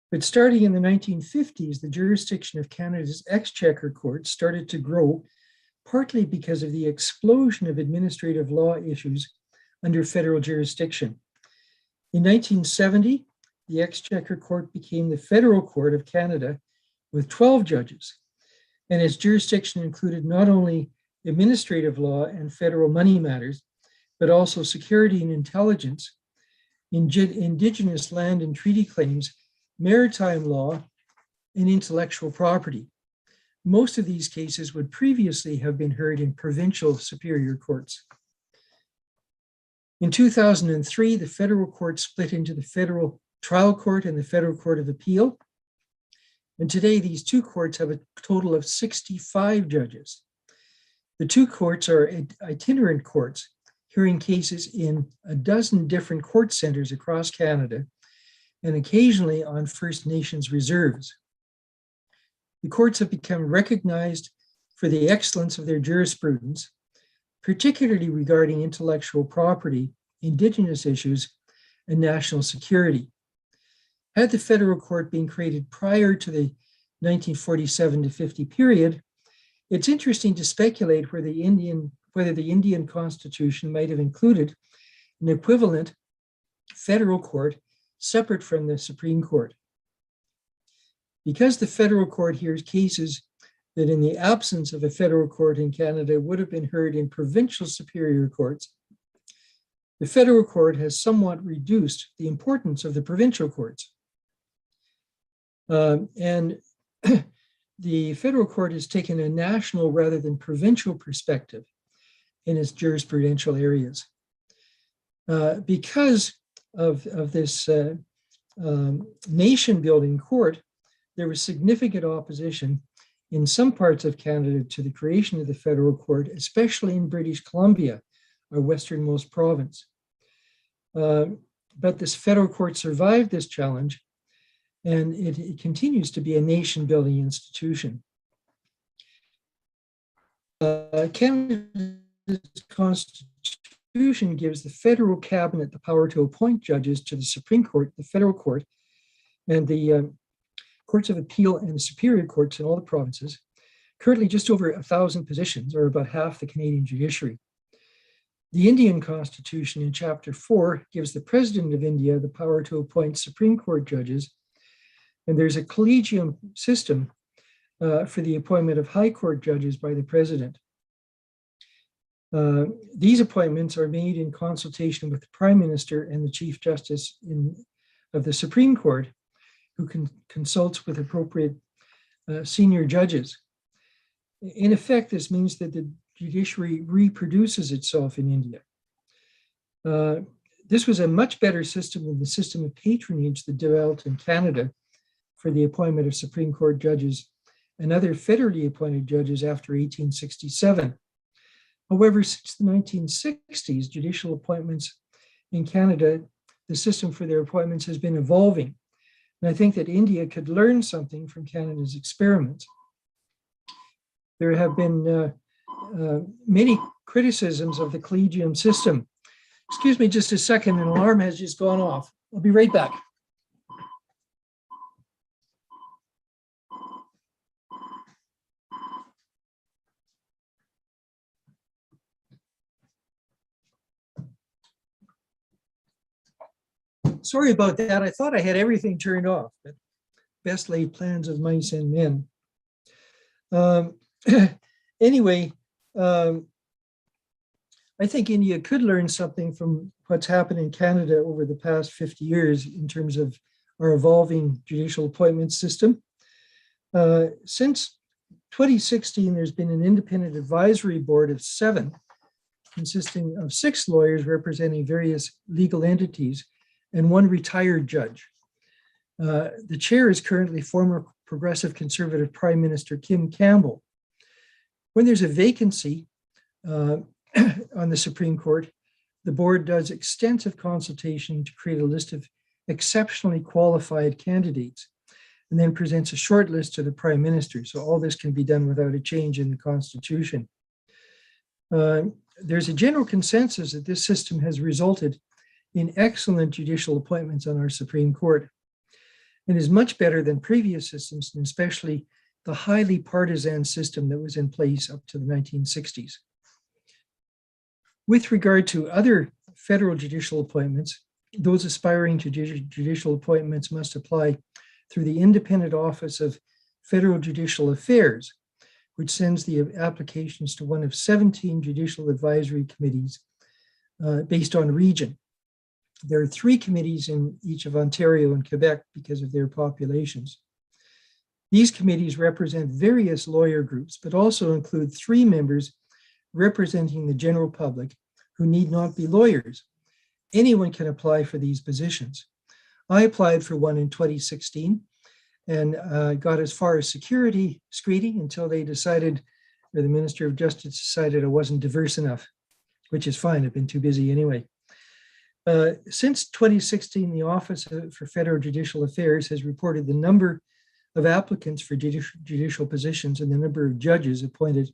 But starting in the 1950s, the jurisdiction of Canada's Exchequer Court started to grow, partly because of the explosion of administrative law issues under federal jurisdiction. In 1970, the Exchequer Court became the Federal Court of Canada with 12 judges, and its jurisdiction included not only administrative law and federal money matters, but also security and intelligence, Indigenous land and treaty claims, maritime law, and intellectual property. Most of these cases would previously have been heard in provincial superior courts. In 2003, the federal court split into the Federal Trial Court and the Federal Court of Appeal. And today, these two courts have a total of 65 judges. The two courts are itinerant courts, hearing cases in a dozen different court centers across Canada, and occasionally on First Nations reserves. The courts have become recognized for the excellence of their jurisprudence, particularly regarding intellectual property, Indigenous issues, and national security. Had the federal court been created prior to the 1947 to 50 period, it's interesting to speculate whether the Indian Constitution might have included an equivalent federal court separate from the Supreme Court. Because the federal court hears cases that in the absence of a federal court in Canada would have been heard in provincial superior courts, the federal court has somewhat reduced the importance of the provincial courts. And the federal court has taken a national rather than provincial perspective in its jurisprudential areas. Because of this nation-building court, there was significant opposition in some parts of Canada to the creation of the federal court, especially in British Columbia, our westernmost province. But this federal court survived this challenge, and it continues to be a nation-building institution. Canada's Constitution gives the federal cabinet the power to appoint judges to the Supreme Court, the federal court, and the courts of appeal and the superior courts in all the provinces. Currently just over 1,000 positions, or about half the Canadian judiciary. The Indian Constitution in Chapter 4 gives the President of India the power to appoint Supreme Court judges, and there's a collegium system for the appointment of High Court judges by the President. These appointments are made in consultation with the Prime Minister and the Chief Justice of the Supreme Court, who consults with appropriate senior judges. In effect, this means that the judiciary reproduces itself in India. This was a much better system than the system of patronage that developed in Canada for the appointment of Supreme Court judges and other federally appointed judges after 1867. However, since the 1960s, judicial appointments in Canada, the system for their appointments has been evolving. And I think that India could learn something from Canada's experiments. There have been many criticisms of the collegium system. Excuse me just a second, an alarm has just gone off. I'll be right back. Sorry about that. I thought I had everything turned off, but best laid plans of mice and men. Anyway, I think India could learn something from what's happened in Canada over the past 50 years in terms of our evolving judicial appointment system. Since 2016, there's been an independent advisory board of 7, consisting of 6 lawyers representing various legal entities and 1 retired judge. The chair is currently former Progressive Conservative Prime Minister Kim Campbell. When there's a vacancy on the Supreme Court, the board does extensive consultation to create a list of exceptionally qualified candidates and then presents a short list to the Prime Minister. So all this can be done without a change in the Constitution. There's a general consensus that this system has resulted in excellent judicial appointments on our Supreme Court and is much better than previous systems, and especially the highly partisan system that was in place up to the 1960s. With regard to other federal judicial appointments, those aspiring to judicial appointments must apply through the Independent Office of Federal Judicial Affairs, which sends the applications to one of 17 judicial advisory committees based on region. There are 3 committees in each of Ontario and Quebec because of their populations. These committees represent various lawyer groups, but also include 3 members representing the general public who need not be lawyers. Anyone can apply for these positions. I applied for one in 2016 and got as far as security screening until they decided, or the Minister of Justice decided I wasn't diverse enough, which is fine, I've been too busy anyway. Since 2016, the Office for Federal Judicial Affairs has reported the number of applicants for judicial positions and the number of judges appointed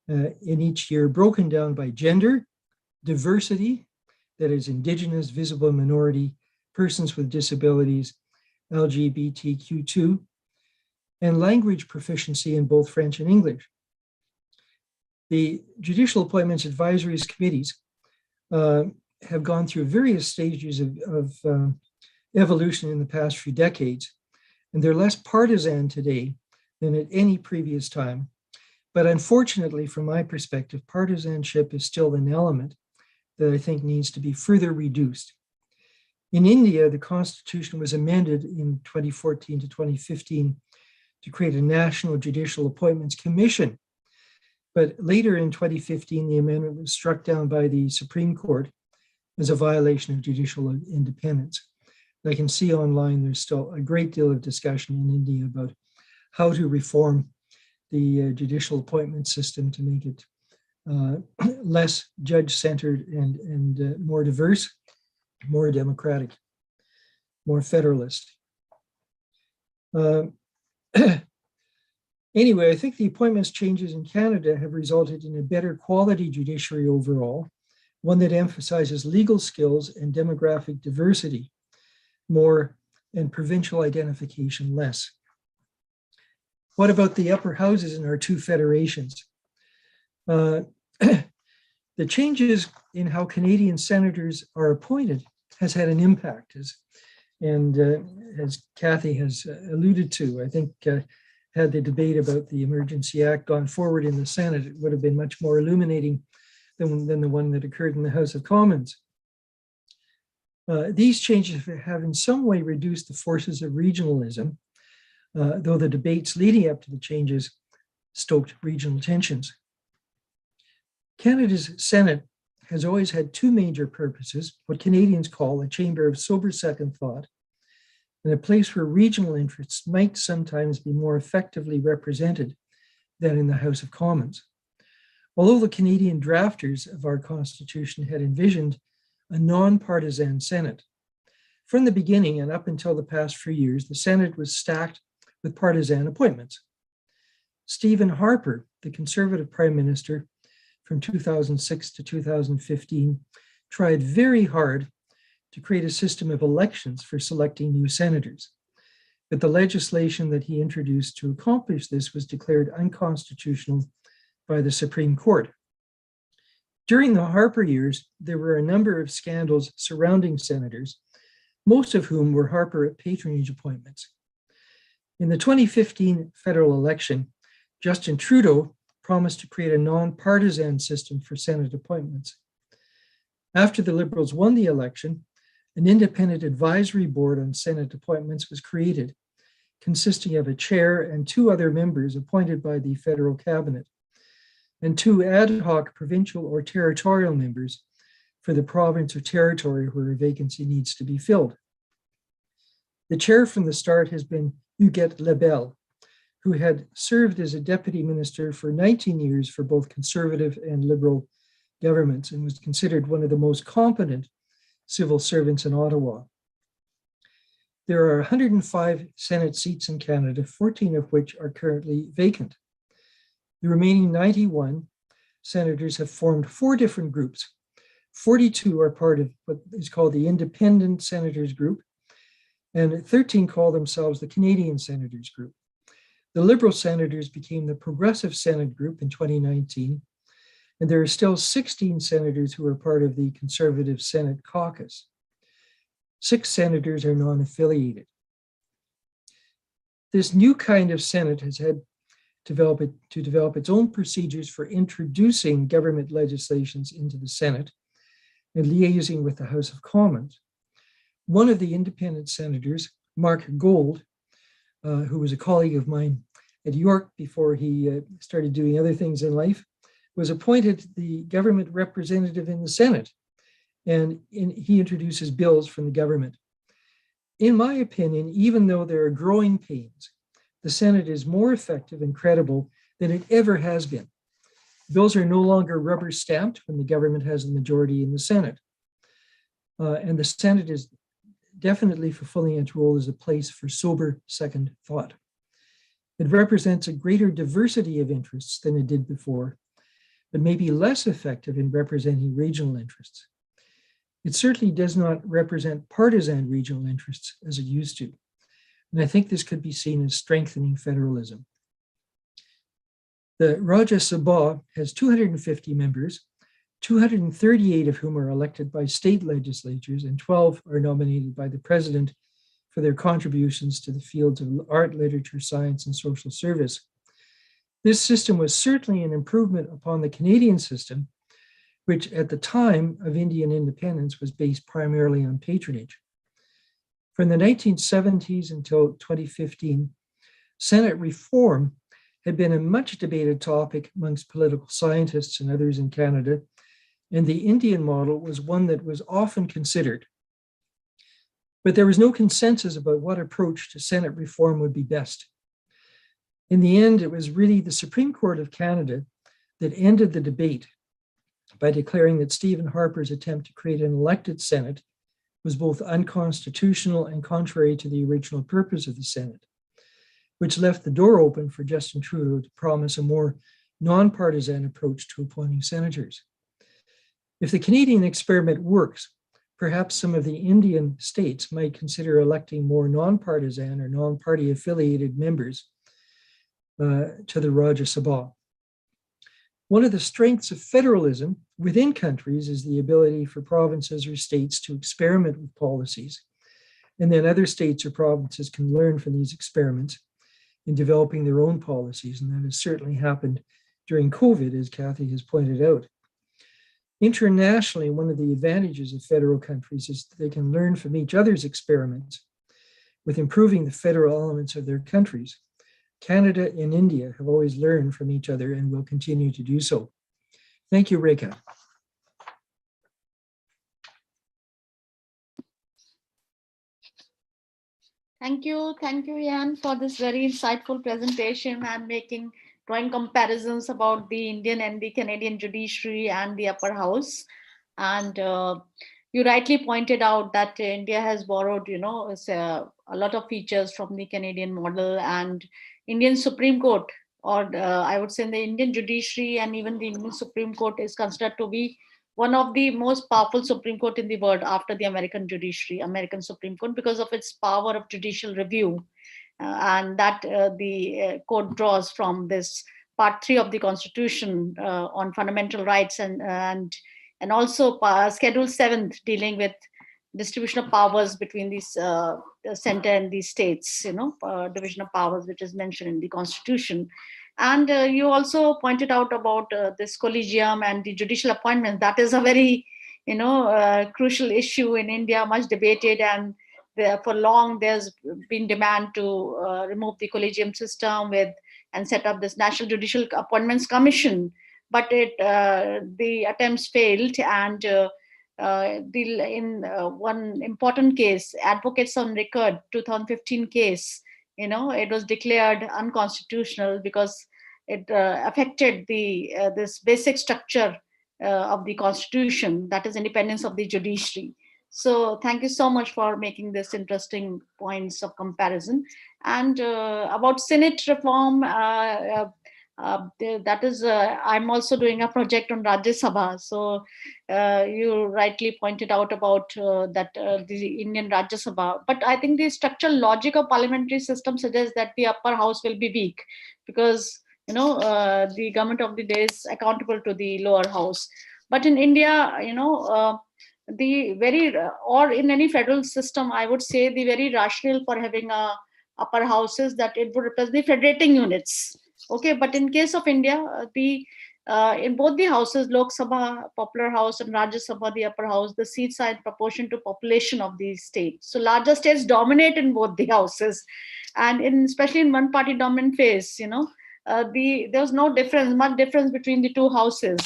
in each year, broken down by gender, diversity, that is Indigenous, visible minority, persons with disabilities, LGBTQ2, and language proficiency in both French and English. The Judicial Appointments Advisories Committees have gone through various stages of evolution in the past few decades, and they're less partisan today than at any previous time. But unfortunately, from my perspective, partisanship is still an element that I think needs to be further reduced. In India, the constitution was amended in 2014 to 2015 to create a National Judicial Appointments Commission. But later in 2015, the amendment was struck down by the Supreme Court as a violation of judicial independence. I can see online there's still a great deal of discussion in India about how to reform the judicial appointment system to make it less judge-centered and more diverse, more democratic, more federalist. Anyway, I think the appointments changes in Canada have resulted in a better quality judiciary overall, one that emphasizes legal skills and demographic diversity more and provincial identification less. What about the upper houses in our two federations? The changes in how Canadian senators are appointed has had an impact, as Kathy has alluded to. I think had the debate about the Emergency Act gone forward in the Senate, it would have been much more illuminating than the one that occurred in the House of Commons. These changes have in some way reduced the forces of regionalism, though the debates leading up to the changes stoked regional tensions. Canada's Senate has always had two major purposes, what Canadians call a chamber of sober second thought, and a place where regional interests might sometimes be more effectively represented than in the House of Commons. Although the Canadian drafters of our Constitution had envisioned a non-partisan Senate, from the beginning and up until the past few years, the Senate was stacked with partisan appointments. Stephen Harper, the Conservative Prime Minister from 2006 to 2015, tried very hard to create a system of elections for selecting new senators. But the legislation that he introduced to accomplish this was declared unconstitutional by the Supreme Court. During the Harper years, there were a number of scandals surrounding senators, most of whom were Harper patronage appointments. In the 2015 federal election, Justin Trudeau promised to create a non-partisan system for Senate appointments. After the Liberals won the election, an independent advisory board on Senate appointments was created, consisting of a chair and two other members appointed by the federal cabinet, and two ad hoc provincial or territorial members for the province or territory where a vacancy needs to be filled. The chair from the start has been Huguette Lebel, who had served as a deputy minister for 19 years for both Conservative and Liberal governments and was considered one of the most competent civil servants in Ottawa. There are 105 Senate seats in Canada, 14 of which are currently vacant. The remaining 91 senators have formed four different groups. 42 are part of what is called the Independent Senators Group, and 13 call themselves the Canadian Senators Group. The Liberal senators became the Progressive Senate Group in 2019, and there are still 16 senators who are part of the Conservative Senate Caucus. 6 senators are non-affiliated. This new kind of Senate has had to develop its own procedures for introducing government legislations into the Senate and liaising with the House of Commons. One of the independent senators, Mark Gold, who was a colleague of mine at York before he started doing other things in life, was appointed the government representative in the Senate, and he introduces bills from the government. In my opinion, even though there are growing pains, the Senate is more effective and credible than it ever has been. Bills are no longer rubber stamped when the government has a majority in the Senate. And the Senate is definitely fulfilling its role as a place for sober second thought. It represents a greater diversity of interests than it did before, but may be less effective in representing regional interests. It certainly does not represent partisan regional interests as it used to. And I think this could be seen as strengthening federalism. The Rajya Sabha has 250 members, 238 of whom are elected by state legislatures, and 12 are nominated by the president for their contributions to the fields of art, literature, science, and social service. This system was certainly an improvement upon the Canadian system, which at the time of Indian independence was based primarily on patronage. From the 1970s until 2015, Senate reform had been a much debated topic amongst political scientists and others in Canada, and the Indian model was one that was often considered. But there was no consensus about what approach to Senate reform would be best. In the end, it was really the Supreme Court of Canada that ended the debate by declaring that Stephen Harper's attempt to create an elected Senate was both unconstitutional and contrary to the original purpose of the Senate, which left the door open for Justin Trudeau to promise a more nonpartisan approach to appointing senators. If the Canadian experiment works, perhaps some of the Indian states might consider electing more nonpartisan or non-party affiliated members to the Rajya Sabha. One of the strengths of federalism within countries is the ability for provinces or states to experiment with policies, and then other states or provinces can learn from these experiments in developing their own policies, and that has certainly happened during COVID, as Kathy has pointed out. Internationally, one of the advantages of federal countries is that they can learn from each other's experiments with improving the federal elements of their countries. Canada and India have always learned from each other and will continue to do so. Thank you, Rekha. Thank you, Ian, for this very insightful presentation and drawing comparisons about the Indian and the Canadian judiciary and the upper house. And you rightly pointed out that India has borrowed, a lot of features from the Canadian model, and Indian Supreme Court, or I would say the Indian judiciary and even the Indian Supreme Court is considered to be one of the most powerful Supreme Court in the world after the American judiciary, American Supreme Court, because of its power of judicial review. And that the court draws from this part 3 of the Constitution on fundamental rights, and also Schedule 7 dealing with distribution of powers between the center and the states, division of powers, which is mentioned in the Constitution. And you also pointed out about this collegium and the judicial appointments. That is a very, crucial issue in India, much debated, and for long there's been demand to remove the collegium system and set up this National Judicial Appointments Commission. But the attempts failed, and in one important case, Advocates on Record 2015 case, it was declared unconstitutional because it affected this basic structure of the Constitution, that is independence of the judiciary. So thank you so much for making this interesting points of comparison. And about Senate reform, that is, I'm also doing a project on Rajya Sabha. So you rightly pointed out about that the Indian Rajya Sabha. But I think the structural logic of parliamentary system suggests that the upper house will be weak because the government of the day is accountable to the lower house. But in India, or in any federal system, I would say the very rationale for having a upper house is that it would represent the federating units. Okay, but in case of India, in both the houses, Lok Sabha, popular house, and Rajya Sabha, the upper house, the seats are in proportion to population of the state. So larger states dominate in both the houses, and especially in one-party dominant phase, there was no much difference between the two houses.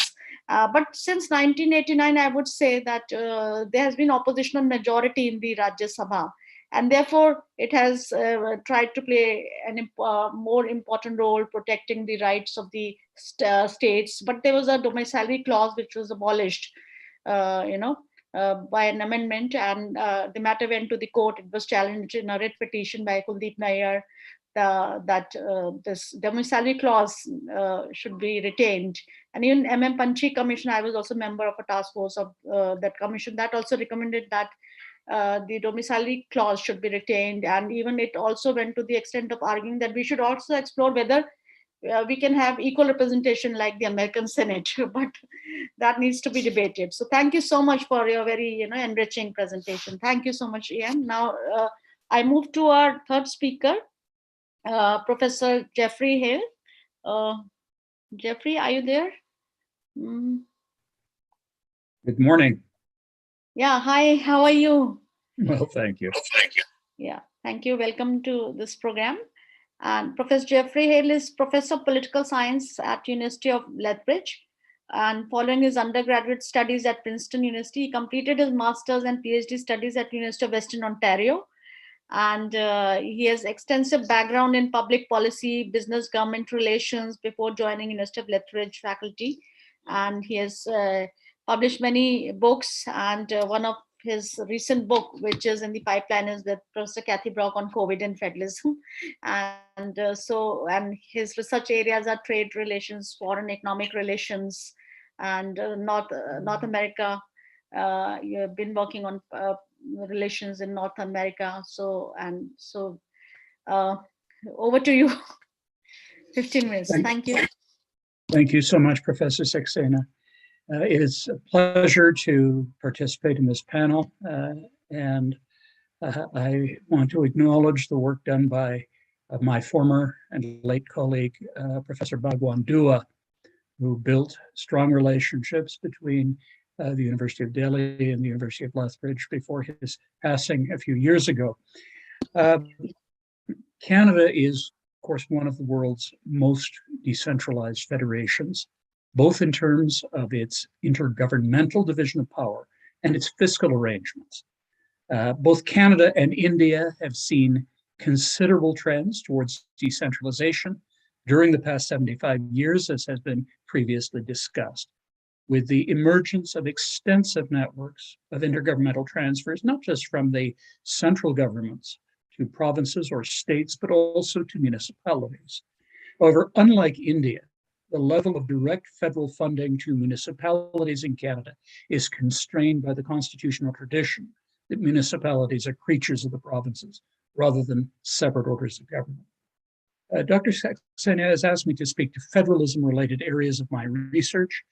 But since 1989, I would say that there has been oppositional majority in the Rajya Sabha. And therefore, it has tried to play a more important role protecting the rights of the states. But there was a domiciliary clause which was abolished, by an amendment, and the matter went to the court. It was challenged in a writ petition by Kuldeep Nayyar that this domiciliary clause should be retained. And even MM Panchi Commission, I was also member of a task force of that commission, that also recommended that the domiciliary clause should be retained. And even it also went to the extent of arguing that we should also explore whether we can have equal representation like the American Senate, but that needs to be debated. So thank you so much for your very enriching presentation. Thank you so much, Ian. Now I move to our third speaker, Professor Jeffrey Hale. Jeffrey, are you there? Good morning. Yeah, hi, how are you? Well, thank you. Yeah, thank you. Welcome to this program. And Professor Jeffrey Hale is Professor of Political Science at University of Lethbridge. And following his undergraduate studies at Princeton University, he completed his master's and PhD studies at University of Western Ontario. And he has extensive background in public policy, business, government relations before joining University of Lethbridge faculty. And he has published many books, and one of his recent book, which is in the pipeline, is with Professor Kathy Brock on COVID and federalism. And his research areas are trade relations, foreign economic relations, and North America. You've been working on relations in North America. Over to you. 15 minutes. Thank you. Thank you so much, Professor Saxena. It is a pleasure to participate in this panel, and I want to acknowledge the work done by my former and late colleague, Professor Bhagwan Dua, who built strong relationships between the University of Delhi and the University of Lethbridge before his passing a few years ago. Canada is, of course, one of the world's most decentralized federations, both in terms of its intergovernmental division of power and its fiscal arrangements. Both Canada and India have seen considerable trends towards decentralization during the past 75 years, as has been previously discussed, with the emergence of extensive networks of intergovernmental transfers, not just from the central governments to provinces or states, but also to municipalities. However, unlike India, the level of direct federal funding to municipalities in Canada is constrained by the constitutional tradition that municipalities are creatures of the provinces rather than separate orders of government. Dr. Saxena has asked me to speak to federalism-related areas of my research,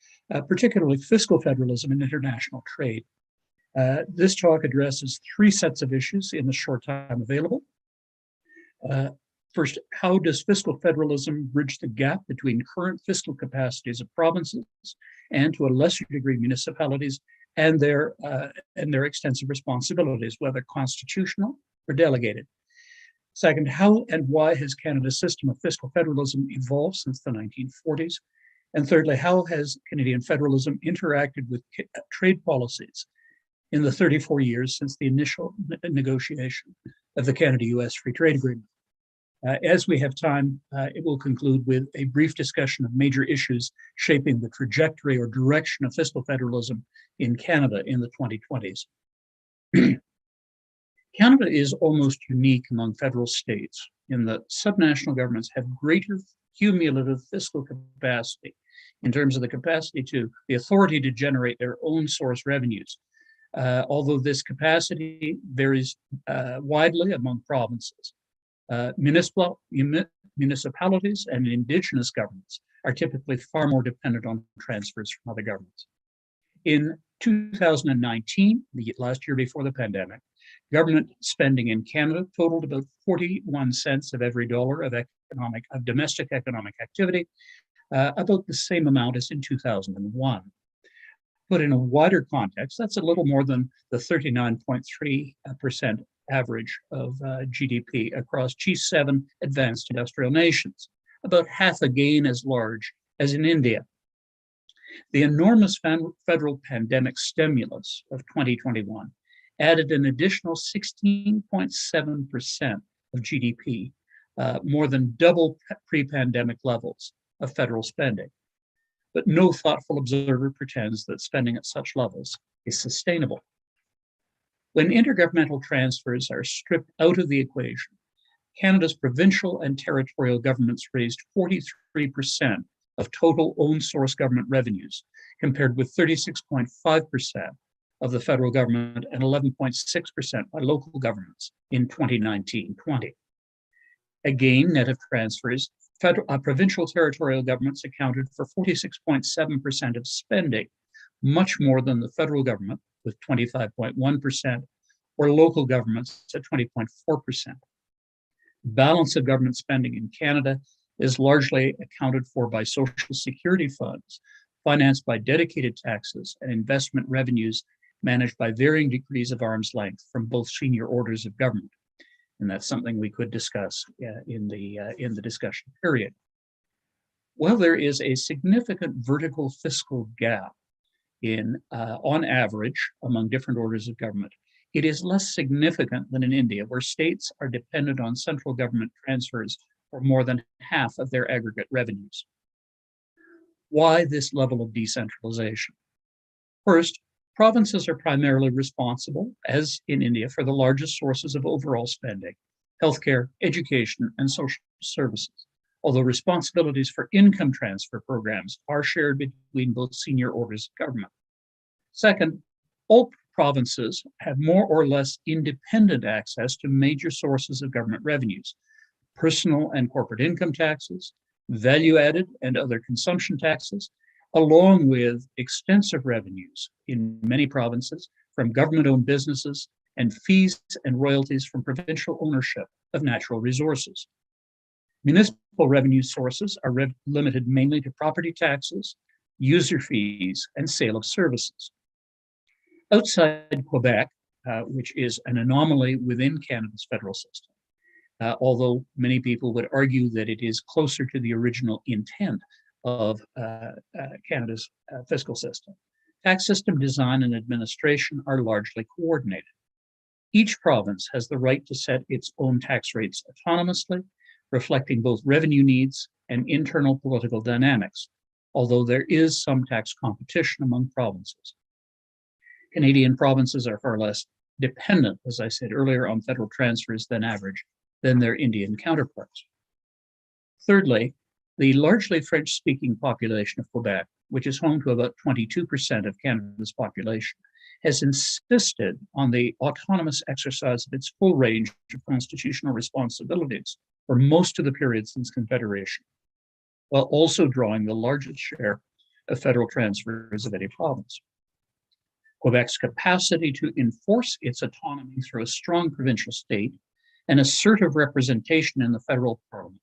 particularly fiscal federalism and international trade. This talk addresses three sets of issues in the short time available. First, how does fiscal federalism bridge the gap between current fiscal capacities of provinces and, to a lesser degree, municipalities and their extensive responsibilities, whether constitutional or delegated? Second, how and why has Canada's system of fiscal federalism evolved since the 1940s? And thirdly, how has Canadian federalism interacted with trade policies in the 34 years since the initial negotiation of the Canada-US Free Trade Agreement? As we have time, it will conclude with a brief discussion of major issues shaping the trajectory or direction of fiscal federalism in Canada in the 2020s. Canada is almost unique among federal states in that subnational governments have greater cumulative fiscal capacity in terms of the authority to generate their own source revenues, although this capacity varies widely among provinces. Municipalities and indigenous governments are typically far more dependent on transfers from other governments. In 2019, the last year before the pandemic, government spending in Canada totaled about 41 cents of every dollar of domestic economic activity, about the same amount as in 2001. Put in a wider context, that's a little more than the 39.3% average of GDP across G7 advanced industrial nations, about half again as large as in India. The enormous federal pandemic stimulus of 2021 added an additional 16.7% of GDP, more than double pre-pandemic levels of federal spending. But no thoughtful observer pretends that spending at such levels is sustainable. When intergovernmental transfers are stripped out of the equation, Canada's provincial and territorial governments raised 43% of total own source government revenues, compared with 36.5% of the federal government and 11.6% by local governments in 2019-20. Again, net of transfers, provincial territorial governments accounted for 46.7% of spending, much more than the federal government with 25.1%, or local governments at 20.4%. Balance of government spending in Canada is largely accounted for by social security funds, financed by dedicated taxes and investment revenues managed by varying degrees of arm's length from both senior orders of government. And that's something we could discuss in the discussion period. While there is a significant vertical fiscal gap on average among different orders of government, it is less significant than in India, where states are dependent on central government transfers for more than half of their aggregate revenues. Why this level of decentralization? First, provinces are primarily responsible, as in India, for the largest sources of overall spending: healthcare, education, and social services, although responsibilities for income transfer programs are shared between both senior orders of government. Second, all provinces have more or less independent access to major sources of government revenues: personal and corporate income taxes, value-added and other consumption taxes, along with extensive revenues in many provinces from government-owned businesses and fees and royalties from provincial ownership of natural resources. Municipal revenue sources are limited mainly to property taxes, user fees, and sale of services. Outside Quebec, which is an anomaly within Canada's federal system, although many people would argue that it is closer to the original intent of Canada's fiscal system, tax system design and administration are largely coordinated. Each province has the right to set its own tax rates autonomously, reflecting both revenue needs and internal political dynamics, although there is some tax competition among provinces. Canadian provinces are far less dependent, as I said earlier, on federal transfers than their Indian counterparts. Thirdly, the largely French-speaking population of Quebec, which is home to about 22% of Canada's population, has insisted on the autonomous exercise of its full range of constitutional responsibilities for most of the period since Confederation, while also drawing the largest share of federal transfers of any province. Quebec's capacity to enforce its autonomy through a strong provincial state and assertive representation in the federal parliament,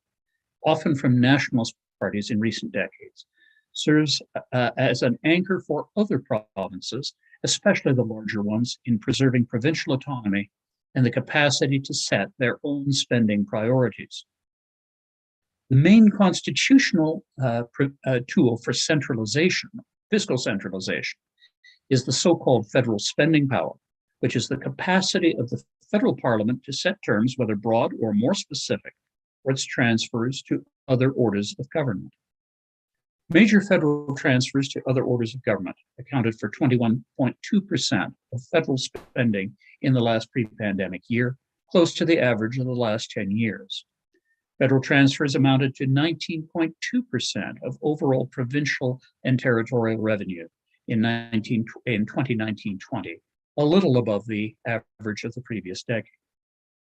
often from nationalist parties in recent decades, serves as an anchor for other provinces, especially the larger ones, in preserving provincial autonomy and the capacity to set their own spending priorities. The main constitutional tool for centralization, fiscal centralization, is the so-called federal spending power, which is the capacity of the federal parliament to set terms, whether broad or more specific, for its transfers to other orders of government. Major federal transfers to other orders of government accounted for 21.2% of federal spending in the last pre-pandemic year, close to the average of the last 10 years. Federal transfers amounted to 19.2% of overall provincial and territorial revenue in 2019-20, a little above the average of the previous decade.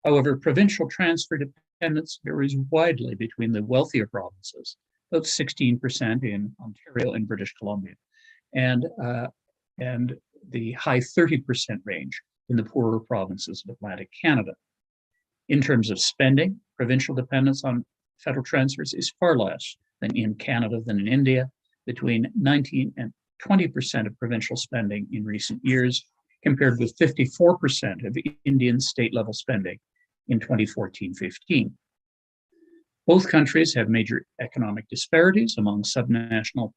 However, provincial transfer dependence varies widely between the wealthier provinces, about 16% in Ontario and British Columbia, and the high 30% range in the poorer provinces of Atlantic Canada. In terms of spending, provincial dependence on federal transfers is far less than in Canada than in India, between 19 and 20% of provincial spending in recent years, compared with 54% of Indian state-level spending in 2014-15. Both countries have major economic disparities among subnational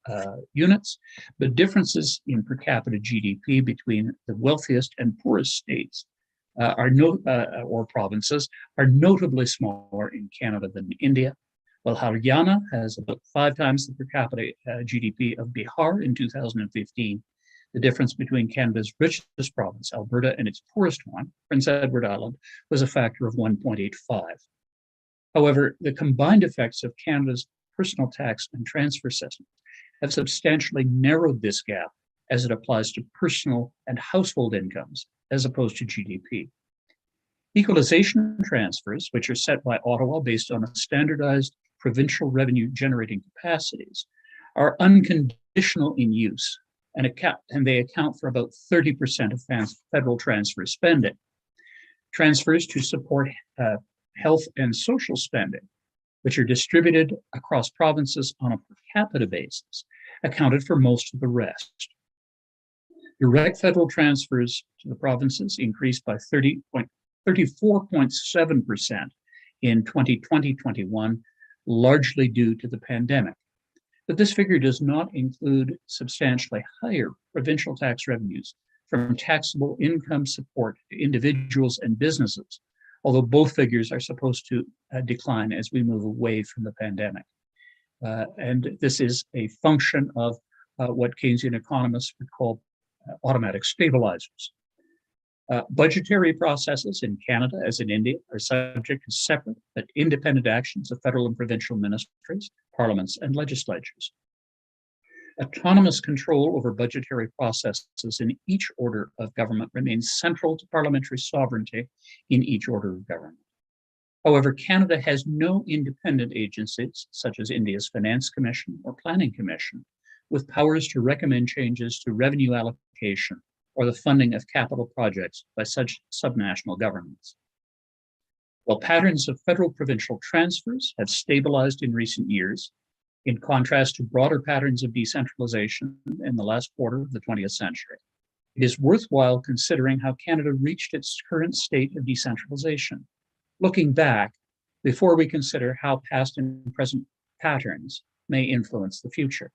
units, but differences in per capita GDP between the wealthiest and poorest states or provinces are notably smaller in Canada than in India. While Haryana has about 5 times the per capita GDP of Bihar in 2015, the difference between Canada's richest province, Alberta, and its poorest one, Prince Edward Island, was a factor of 1.85. However, the combined effects of Canada's personal tax and transfer systems have substantially narrowed this gap as it applies to personal and household incomes, as opposed to GDP. Equalization transfers, which are set by Ottawa based on a standardized provincial revenue generating capacities, are unconditional in use and they account for about 30% of federal transfer spending. Transfers to support health and social spending, which are distributed across provinces on a per capita basis, accounted for most of the rest. Direct federal transfers to the provinces increased by 34.7% in 2020-21, largely due to the pandemic. But this figure does not include substantially higher provincial tax revenues from taxable income support to individuals and businesses, although both figures are supposed to decline as we move away from the pandemic. And this is a function of what Keynesian economists would call automatic stabilizers. Budgetary processes in Canada, as in India, are subject to separate but independent actions of federal and provincial ministries, parliaments, and legislatures. Autonomous control over budgetary processes in each order of government remains central to parliamentary sovereignty in each order of government. However, Canada has no independent agencies, such as India's Finance Commission or Planning Commission, with powers to recommend changes to revenue allocation or the funding of capital projects by such subnational governments. While patterns of federal-provincial transfers have stabilized in recent years, in contrast to broader patterns of decentralization in the last quarter of the 20th century, it is worthwhile considering how Canada reached its current state of decentralization, looking back before we consider how past and present patterns may influence the future.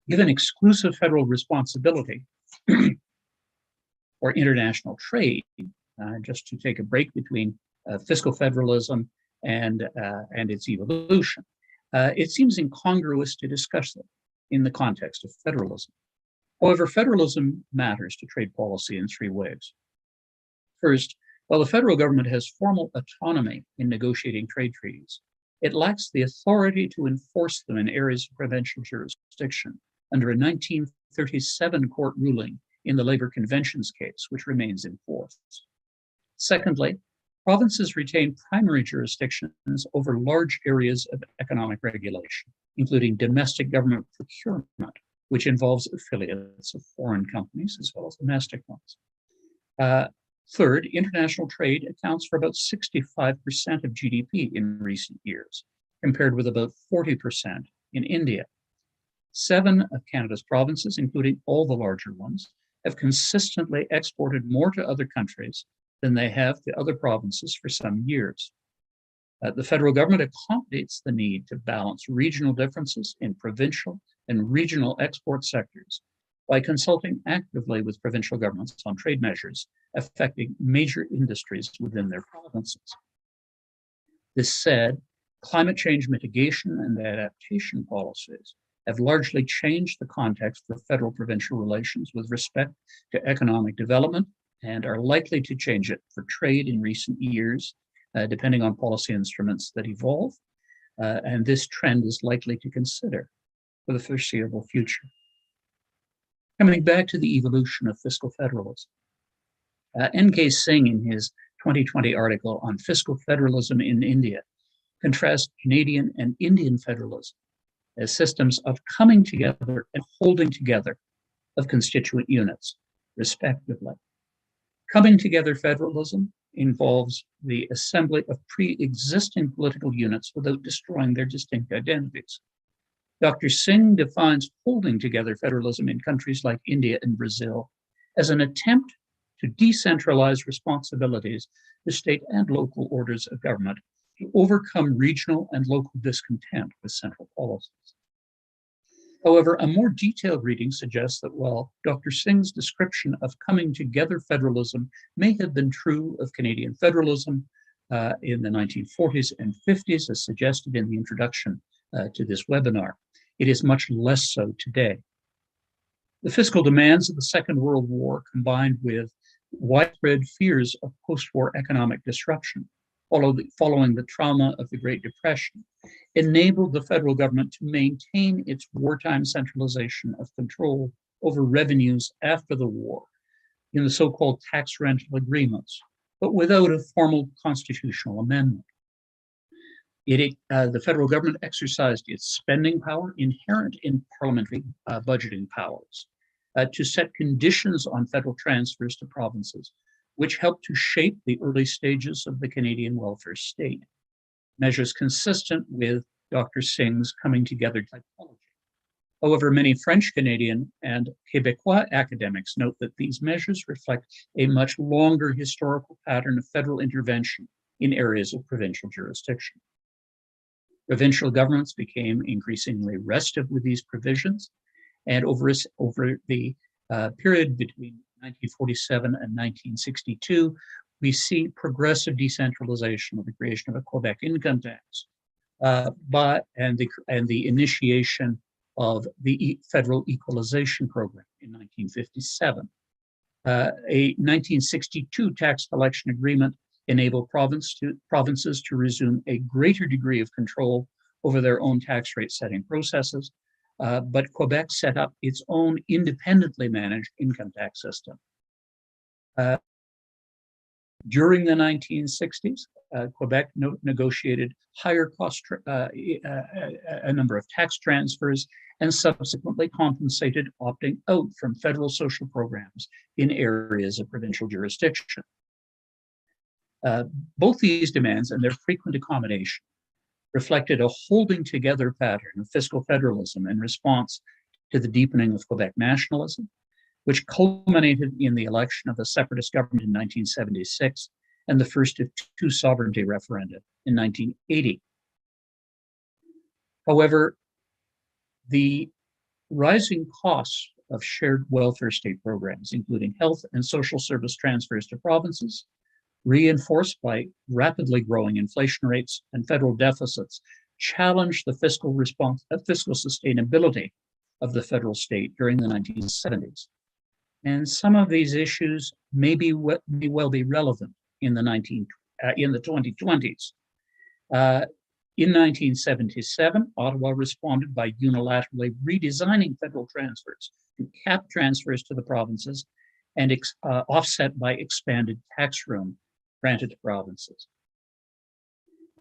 Given exclusive federal responsibility or international trade, just to take a break between fiscal federalism and its evolution, it seems incongruous to discuss them in the context of federalism. However, federalism matters to trade policy in three ways. First, while the federal government has formal autonomy in negotiating trade treaties, it lacks the authority to enforce them in areas of provincial jurisdiction under a 1937 court ruling in the Labor Conventions case, which remains in force. Secondly, provinces retain primary jurisdictions over large areas of economic regulation, including domestic government procurement, which involves affiliates of foreign companies as well as domestic ones. Third, international trade accounts for about 65% of GDP in recent years, compared with about 40% in India. 7 of Canada's provinces, including all the larger ones, have consistently exported more to other countries than they have to other provinces for some years. The federal government accommodates the need to balance regional differences in provincial and regional export sectors by consulting actively with provincial governments on trade measures affecting major industries within their provinces. This said, climate change mitigation and adaptation policies have largely changed the context for federal-provincial relations with respect to economic development and are likely to change it for trade in recent years, depending on policy instruments that evolve. And this trend is likely to consider for the foreseeable future. Coming back to the evolution of fiscal federalism, N.K. Singh, in his 2020 article on fiscal federalism in India, contrasts Canadian and Indian federalism as systems of coming together and holding together of constituent units, respectively. Coming together federalism involves the assembly of pre-existing political units without destroying their distinct identities. Dr. Singh defines holding together federalism in countries like India and Brazil as an attempt to decentralize responsibilities to state and local orders of government to overcome regional and local discontent with central policies. However, a more detailed reading suggests that while Dr. Singh's description of coming together federalism may have been true of Canadian federalism in the 1940s and 50s, as suggested in the introduction to this webinar, it is much less so today. The fiscal demands of the Second World War, combined with widespread fears of post-war economic disruption following the trauma of the Great Depression, enabled the federal government to maintain its wartime centralization of control over revenues after the war in the so-called tax rental agreements, but without a formal constitutional amendment. The federal government exercised its spending power inherent in parliamentary budgeting powers to set conditions on federal transfers to provinces, which helped to shape the early stages of the Canadian welfare state, measures consistent with Dr. Singh's coming together typology. However, many French Canadian and Quebecois academics note that these measures reflect a much longer historical pattern of federal intervention in areas of provincial jurisdiction. Provincial governments became increasingly restive with these provisions, and over the period between 1947 and 1962, we see progressive decentralization with the creation of a Quebec income tax, and the initiation of the federal equalization program in 1957. A 1962 tax collection agreement enabled provinces to resume a greater degree of control over their own tax rate setting processes, but Quebec set up its own independently managed income tax system. During the 1960s, Quebec negotiated higher cost, a number of tax transfers, and subsequently compensated opting out from federal social programs in areas of provincial jurisdiction. Both these demands and their frequent accommodation reflected a holding together pattern of fiscal federalism in response to the deepening of Quebec nationalism, which culminated in the election of a separatist government in 1976 and the first of two sovereignty referenda in 1980. However, the rising costs of shared welfare state programs, including health and social service transfers to provinces, reinforced by rapidly growing inflation rates and federal deficits, challenged the fiscal sustainability of the federal state during the 1970s. And some of these issues may well be relevant in the 2020s. In 1977, Ottawa responded by unilaterally redesigning federal transfers to cap transfers to the provinces and offset by expanded tax room granted to provinces.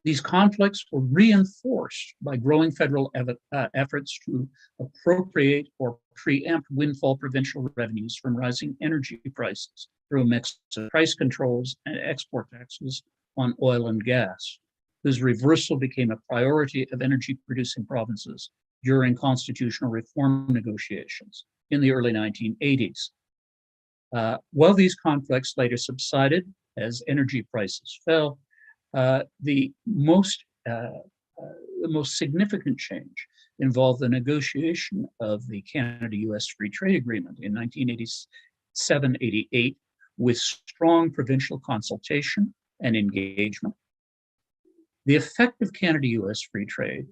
These conflicts were reinforced by growing federal efforts to appropriate or preempt windfall provincial revenues from rising energy prices through a mix of price controls and export taxes on oil and gas, whose reversal became a priority of energy-producing provinces during constitutional reform negotiations in the early 1980s. While these conflicts later subsided as energy prices fell, the most significant change involved the negotiation of the Canada-US Free Trade Agreement in 1987-88 with strong provincial consultation and engagement. The effect of Canada-US free trade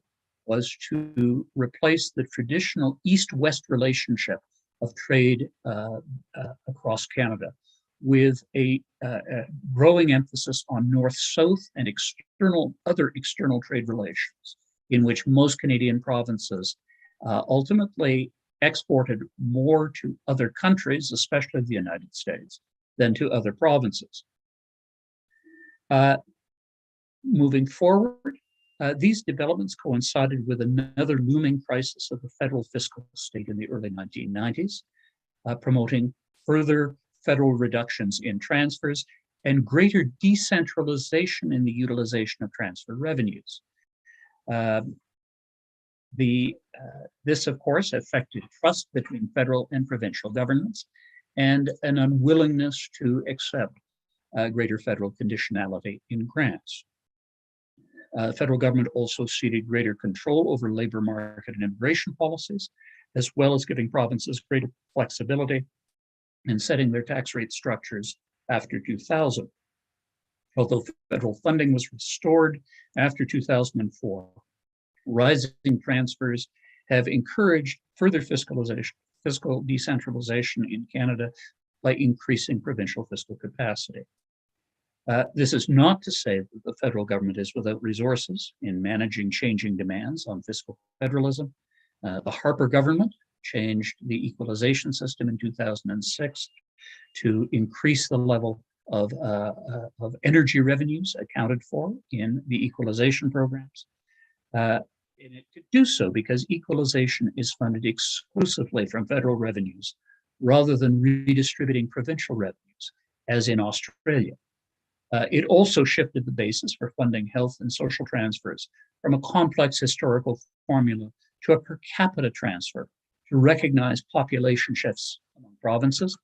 was to replace the traditional East-West relationship of trade across Canada with a growing emphasis on North-South and other external trade relations, in which most Canadian provinces ultimately exported more to other countries, especially the United States, than to other provinces. Moving forward, these developments coincided with another looming crisis of the federal fiscal state in the early 1990s, promoting further federal reductions in transfers and greater decentralization in the utilization of transfer revenues. This, of course, affected trust between federal and provincial governments and an unwillingness to accept greater federal conditionality in grants. The federal government also ceded greater control over labor market and immigration policies, as well as giving provinces greater flexibility in setting their tax rate structures after 2000. Although federal funding was restored after 2004, rising transfers have encouraged further fiscal decentralization in Canada by increasing provincial fiscal capacity. This is not to say that the federal government is without resources in managing changing demands on fiscal federalism. The Harper government, changed the equalization system in 2006 to increase the level of energy revenues accounted for in the equalization programs. And it could do so because equalization is funded exclusively from federal revenues rather than redistributing provincial revenues, as in Australia. It also shifted the basis for funding health and social transfers from a complex historical formula to a per capita transfer to recognize population shifts among provinces.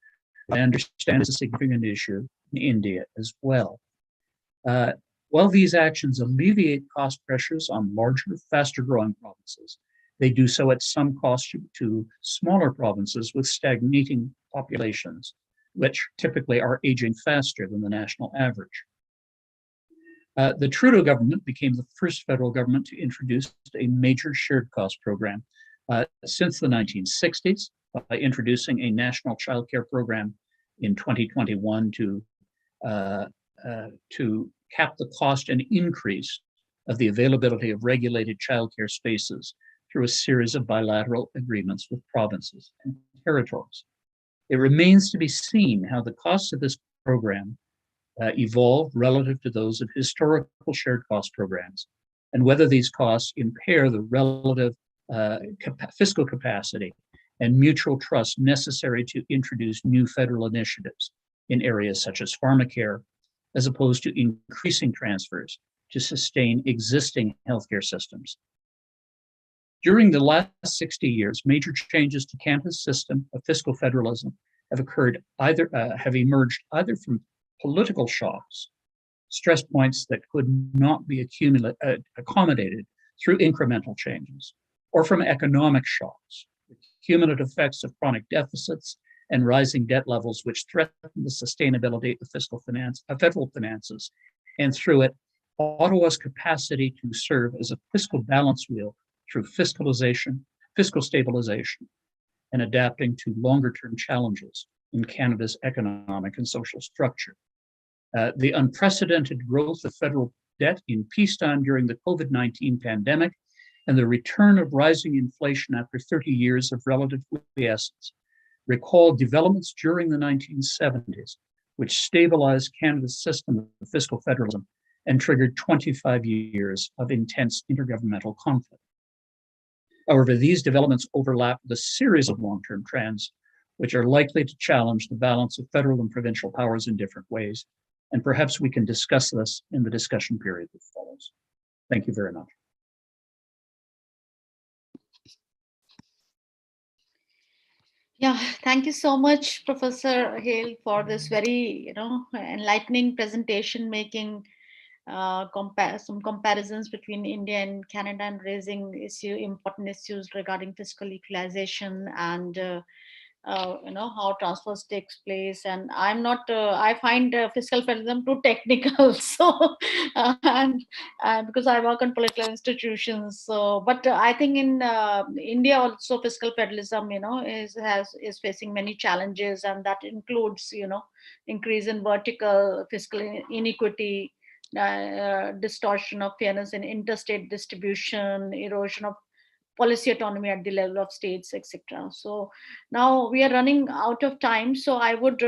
I understand it's a significant issue in India as well. While these actions alleviate cost pressures on larger, faster growing provinces, they do so at some cost to smaller provinces with stagnating populations, which typically are aging faster than the national average. The Trudeau government became the first federal government to introduce a major shared cost program since the 1960s by introducing a national childcare program in 2021 to cap the cost and increase of the availability of regulated childcare spaces through a series of bilateral agreements with provinces and territories. It remains to be seen how the costs of this program evolve relative to those of historical shared cost programs, and whether these costs impair the relative fiscal capacity and mutual trust necessary to introduce new federal initiatives in areas such as pharmacare, as opposed to increasing transfers to sustain existing healthcare systems. During the last 60 years, major changes to Canada's system of fiscal federalism have emerged either from political shocks, stress points that could not be accommodated through incremental changes, or from economic shocks, the cumulative effects of chronic deficits and rising debt levels which threaten the sustainability of federal finances, and through it, Ottawa's capacity to serve as a fiscal balance wheel through fiscal stabilization, and adapting to longer-term challenges in Canada's economic and social structure. The unprecedented growth of federal debt in peacetime during the COVID-19 pandemic and the return of rising inflation after 30 years of relative quiescence recall developments during the 1970s, which stabilized Canada's system of fiscal federalism and triggered 25 years of intense intergovernmental conflict. However, these developments overlap with a series of long-term trends, which are likely to challenge the balance of federal and provincial powers in different ways. And perhaps we can discuss this in the discussion period that follows. Thank you very much. Yeah, thank you so much, Professor Hale, for this very, enlightening presentation, making some comparisons between India and Canada and raising important issues regarding fiscal equalization and how transfers takes place. And I'm not I find fiscal federalism too technical, so and because I work on political institutions, so but I think in India also fiscal federalism is facing many challenges, and that includes increase in vertical fiscal inequity, distortion of fairness in interstate distribution, erosion of policy autonomy at the level of states, etc. So now we are running out of time, so I would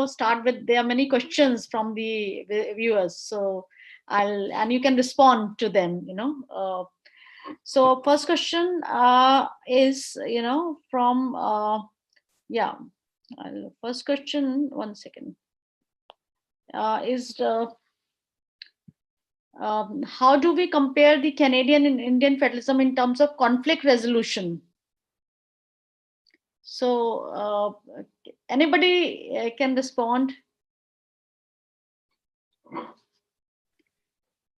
start with, there are many questions from the viewers, so and you can respond to them. So first question is from first question, one second, is how do we compare the Canadian and Indian federalism in terms of conflict resolution? So anybody can respond?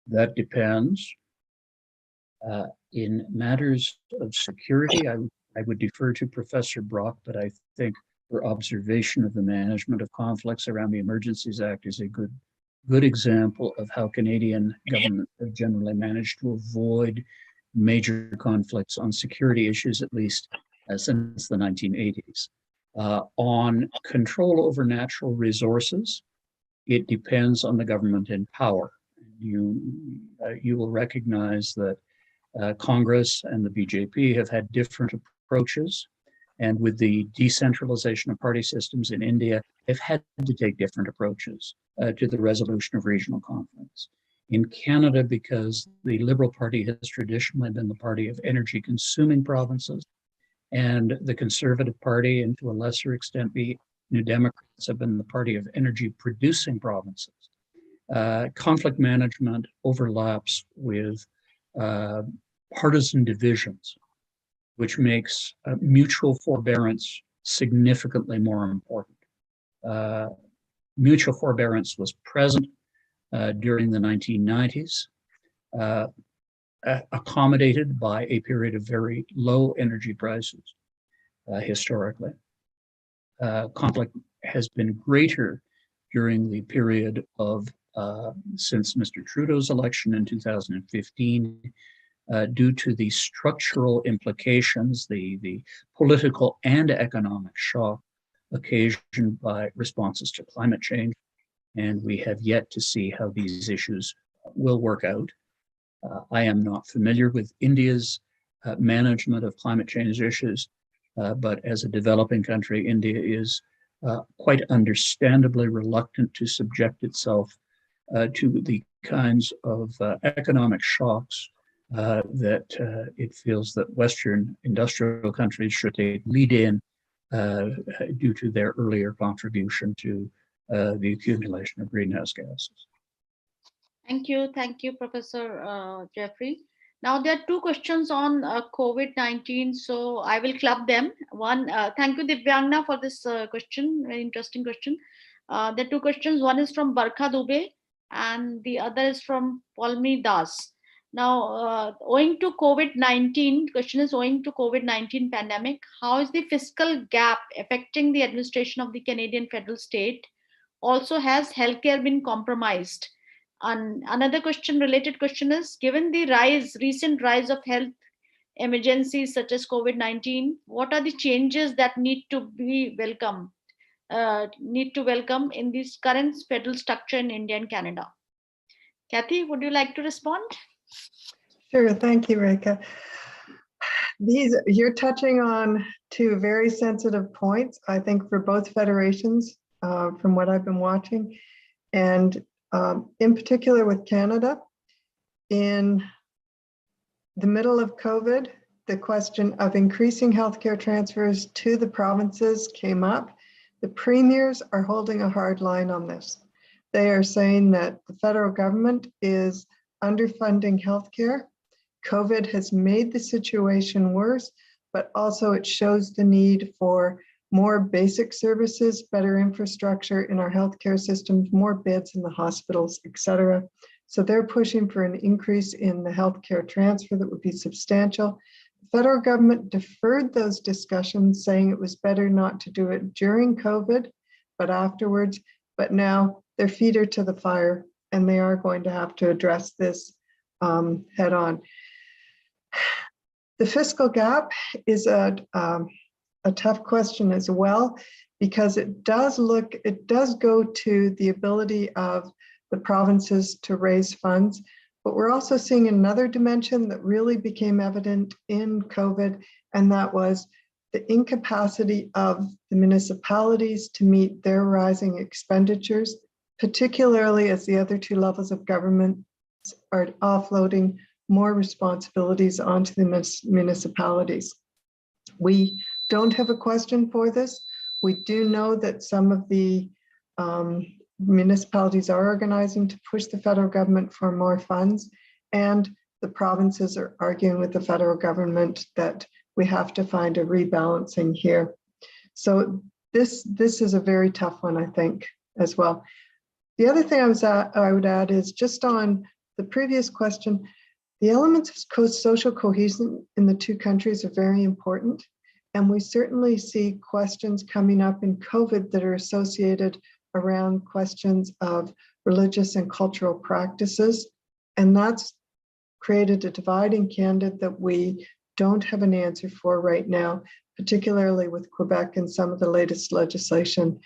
That depends. In matters of security, I would defer to Professor Brock, but I think her observation of the management of conflicts around the Emergencies Act is a good example of how Canadian government have generally managed to avoid major conflicts on security issues, at least since the 1980s. On control over natural resources, it depends on the government in power. You will recognize that Congress and the BJP have had different approaches And with the decentralization of party systems in India, they've had to take different approaches to the resolution of regional conflicts. In Canada, because the Liberal Party has traditionally been the party of energy consuming provinces, and the Conservative Party, and to a lesser extent, the New Democrats have been the party of energy producing provinces. Conflict management overlaps with partisan divisions, which makes mutual forbearance significantly more important. Mutual forbearance was present during the 1990s, accommodated by a period of very low energy prices historically. Conflict has been greater during the period of since Mr. Trudeau's election in 2015, due to the structural implications, the political and economic shock occasioned by responses to climate change. And we have yet to see how these issues will work out. I am not familiar with India's management of climate change issues, but as a developing country, India is quite understandably reluctant to subject itself to the kinds of economic shocks that it feels that Western industrial countries should take lead in due to their earlier contribution to the accumulation of greenhouse gases. Thank you, Professor Jeffrey. Now there are two questions on COVID-19, so I will club them. One, thank you Divyangna for this question, very interesting question. There are two questions, one is from Barkha Dubey and the other is from Palmi Das. Now, owing to COVID-19, question is owing to COVID-19 pandemic, how is the fiscal gap affecting the administration of the Canadian federal state? Also, has healthcare been compromised? And another question, related question is, given the recent rise of health emergencies such as COVID-19, what are the changes that need to welcome in this current federal structure in India and Canada? Kathy, would you like to respond? Sure, thank you, Rekha. You're touching on two very sensitive points, I think, for both federations, from what I've been watching. And in particular with Canada, in the middle of COVID, the question of increasing healthcare transfers to the provinces came up. The premiers are holding a hard line on this. They are saying that the federal government is underfunding healthcare. COVID has made the situation worse, but also it shows the need for more basic services, better infrastructure in our healthcare systems, more beds in the hospitals, et cetera. So they're pushing for an increase in the healthcare transfer that would be substantial. The federal government deferred those discussions, saying it was better not to do it during COVID, but afterwards. But now their feet are to the fire and they are going to have to address this head on. The fiscal gap is a tough question as well, because it does go to the ability of the provinces to raise funds, but we're also seeing another dimension that really became evident in COVID, and that was the incapacity of the municipalities to meet their rising expenditures, particularly as the other two levels of government are offloading more responsibilities onto the municipalities. We don't have a question for this. We do know that some of the municipalities are organizing to push the federal government for more funds, and the provinces are arguing with the federal government that we have to find a rebalancing here. So this is a very tough one, I think, as well. The other thing I would add is just on the previous question, the elements of social cohesion in the two countries are very important. And we certainly see questions coming up in COVID that are associated around questions of religious and cultural practices. And that's created a divide in Canada that we don't have an answer for right now, particularly with Quebec and some of the latest legislation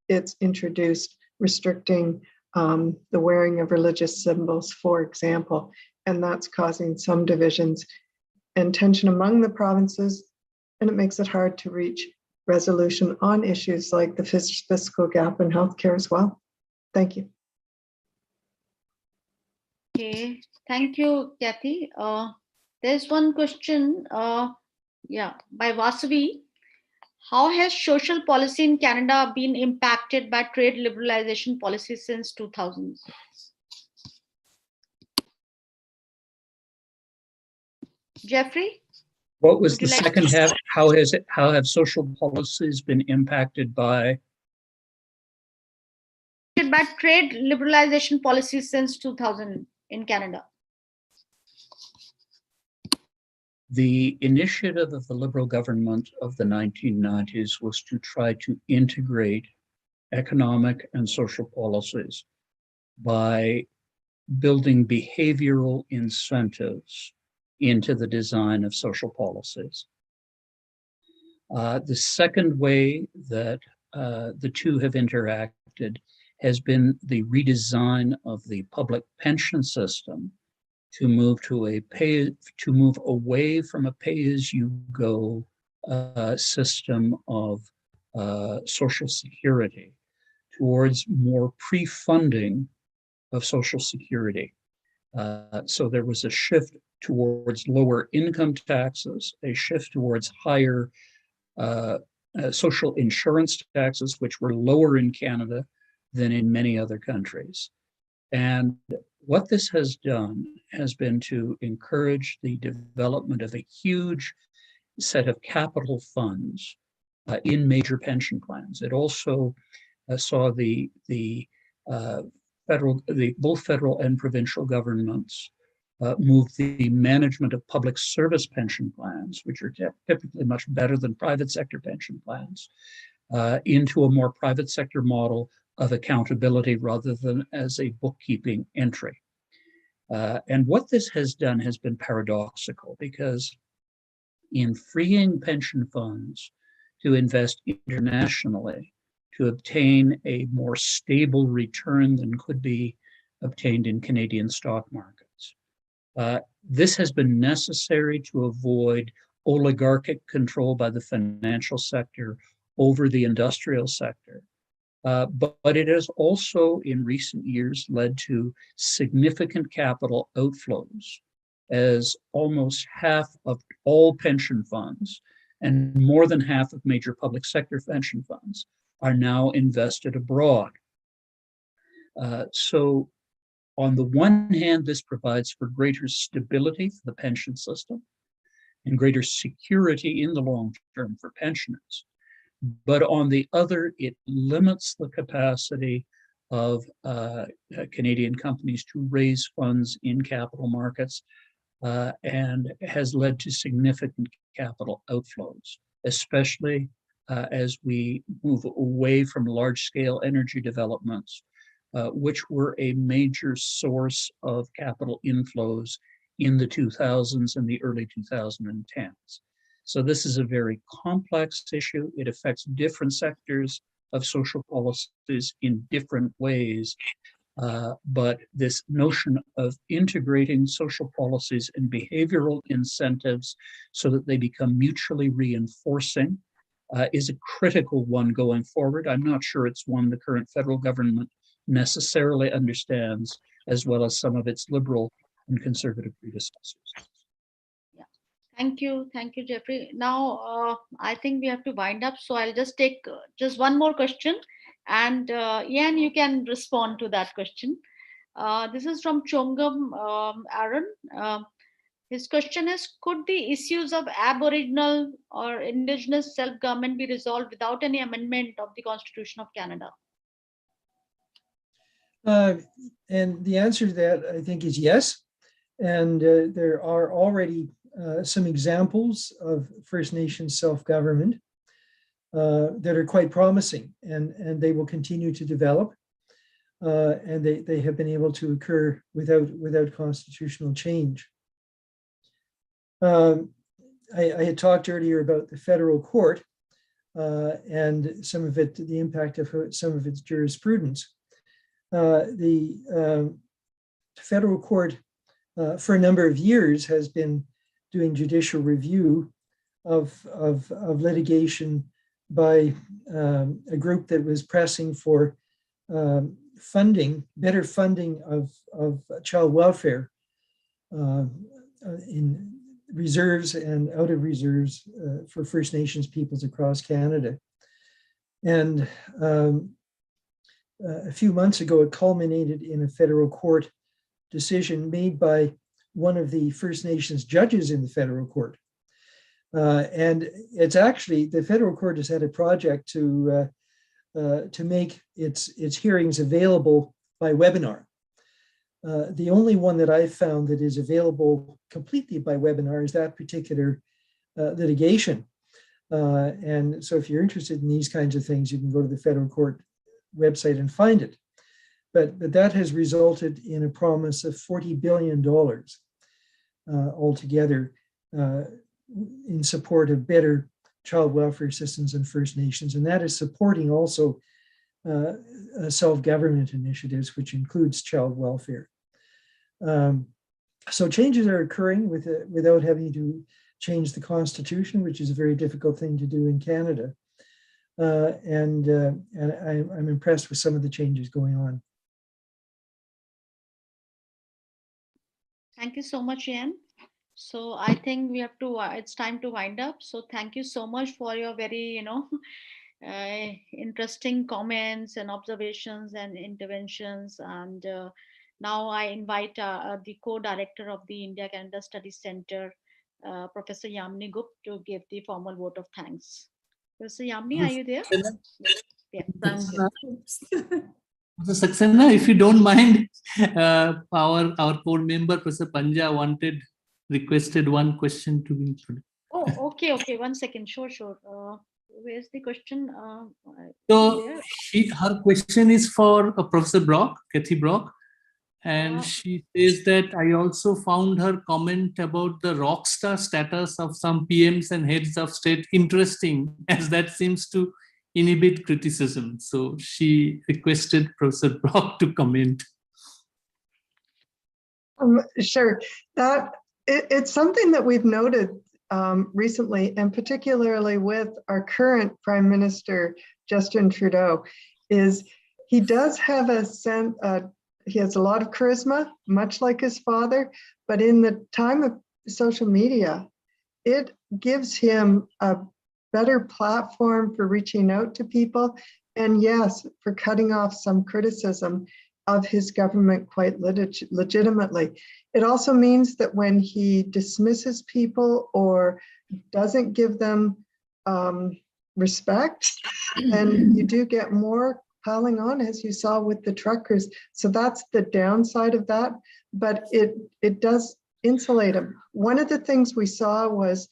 it's introduced restricting the wearing of religious symbols, for example, and that's causing some divisions and tension among the provinces and it makes it hard to reach resolution on issues like the fiscal gap in healthcare as well. Thank you. Okay, thank you, Kathy. There's one question, by Vasavi. How has social policy in Canada been impacted by trade liberalization policies since 2000? Jeffrey? What was Would you the like second to- half? How have social policies been impacted by? By trade liberalization policies since 2000 in Canada? The initiative of the Liberal government of the 1990s was to try to integrate economic and social policies by building behavioral incentives into the design of social policies. The second way that the two have interacted has been the redesign of the public pension system to move away from a pay-as-you-go system of social security towards more pre-funding of social security. So there was a shift towards lower income taxes, a shift towards higher social insurance taxes, which were lower in Canada than in many other countries. And what this has done has been to encourage the development of a huge set of capital funds in major pension plans. It also saw both federal and provincial governments moved the management of public service pension plans, which are typically much better than private sector pension plans, into a more private sector model of accountability rather than as a bookkeeping entry. And what this has done has been paradoxical, because in freeing pension funds to invest internationally to obtain a more stable return than could be obtained in Canadian stock markets, this has been necessary to avoid oligarchic control by the financial sector over the industrial sector. But it has also in recent years led to significant capital outflows, as almost half of all pension funds and more than half of major public sector pension funds are now invested abroad. So on the one hand, this provides for greater stability for the pension system and greater security in the long term for pensioners. But on the other, it limits the capacity of Canadian companies to raise funds in capital markets and has led to significant capital outflows, especially as we move away from large-scale energy developments, which were a major source of capital inflows in the 2000s and the early 2010s. So this is a very complex issue. It affects different sectors of social policies in different ways. But this notion of integrating social policies and behavioral incentives so that they become mutually reinforcing is a critical one going forward. I'm not sure it's one the current federal government necessarily understands, as well as some of its liberal and conservative predecessors. Thank you, Jeffrey. Now, I think we have to wind up, so I'll just take just one more question, and Ian, you can respond to that question. This is from Chongam Aaron. His question is, could the issues of Aboriginal or Indigenous self-government be resolved without any amendment of the Constitution of Canada? And the answer to that, I think, is yes. And there are already some examples of First Nations self-government that are quite promising, and they will continue to develop. And they have been able to occur without constitutional change. I had talked earlier about the federal court and some of it, the impact of some of its jurisprudence. The federal court for a number of years has been doing judicial review of litigation by a group that was pressing for better funding of child welfare in reserves and out of reserves for First Nations peoples across Canada. And a few months ago, it culminated in a federal court decision made by one of the First Nations judges in the federal court. And it's actually, the federal court has had a project to make its hearings available by webinar. The only one that I've found that is available completely by webinar is that particular litigation. And so if you're interested in these kinds of things, you can go to the federal court website and find it. But that has resulted in a promise of $40 billion altogether in support of better child welfare systems in First Nations. And that is supporting also self-government initiatives, which includes child welfare. So changes are occurring without having to change the Constitution, which is a very difficult thing to do in Canada. And I'm impressed with some of the changes going on. Thank you so much, Ian. So I think we have to, it's time to wind up. So thank you so much for your very, interesting comments and observations and interventions. And now I invite the co-director of the India-Canada Studies Center, Professor Yamini Gupta, to give the formal vote of thanks. Professor Yamini, are you there? Yeah. Professor Saxena, if you don't mind, our board member, Professor Panja, requested one question to be included. Oh, okay. 1 second. Sure. Where's the question? So her question is for Professor Brock, Kathy Brock. And she says that I also found her comment about the rock star status of some PMs and heads of state interesting, as that seems to inhibit criticism. So she requested Professor Brock to comment. Sure. It's something that we've noted recently, and particularly with our current Prime Minister, Justin Trudeau, is he does have a sense, he has a lot of charisma, much like his father, but in the time of social media, it gives him a better platform for reaching out to people, and yes, for cutting off some criticism of his government quite legitimately. It also means that when he dismisses people or doesn't give them respect, then you do get more piling on, as you saw with the truckers. So that's the downside of that, but it does insulate him. One of the things we saw was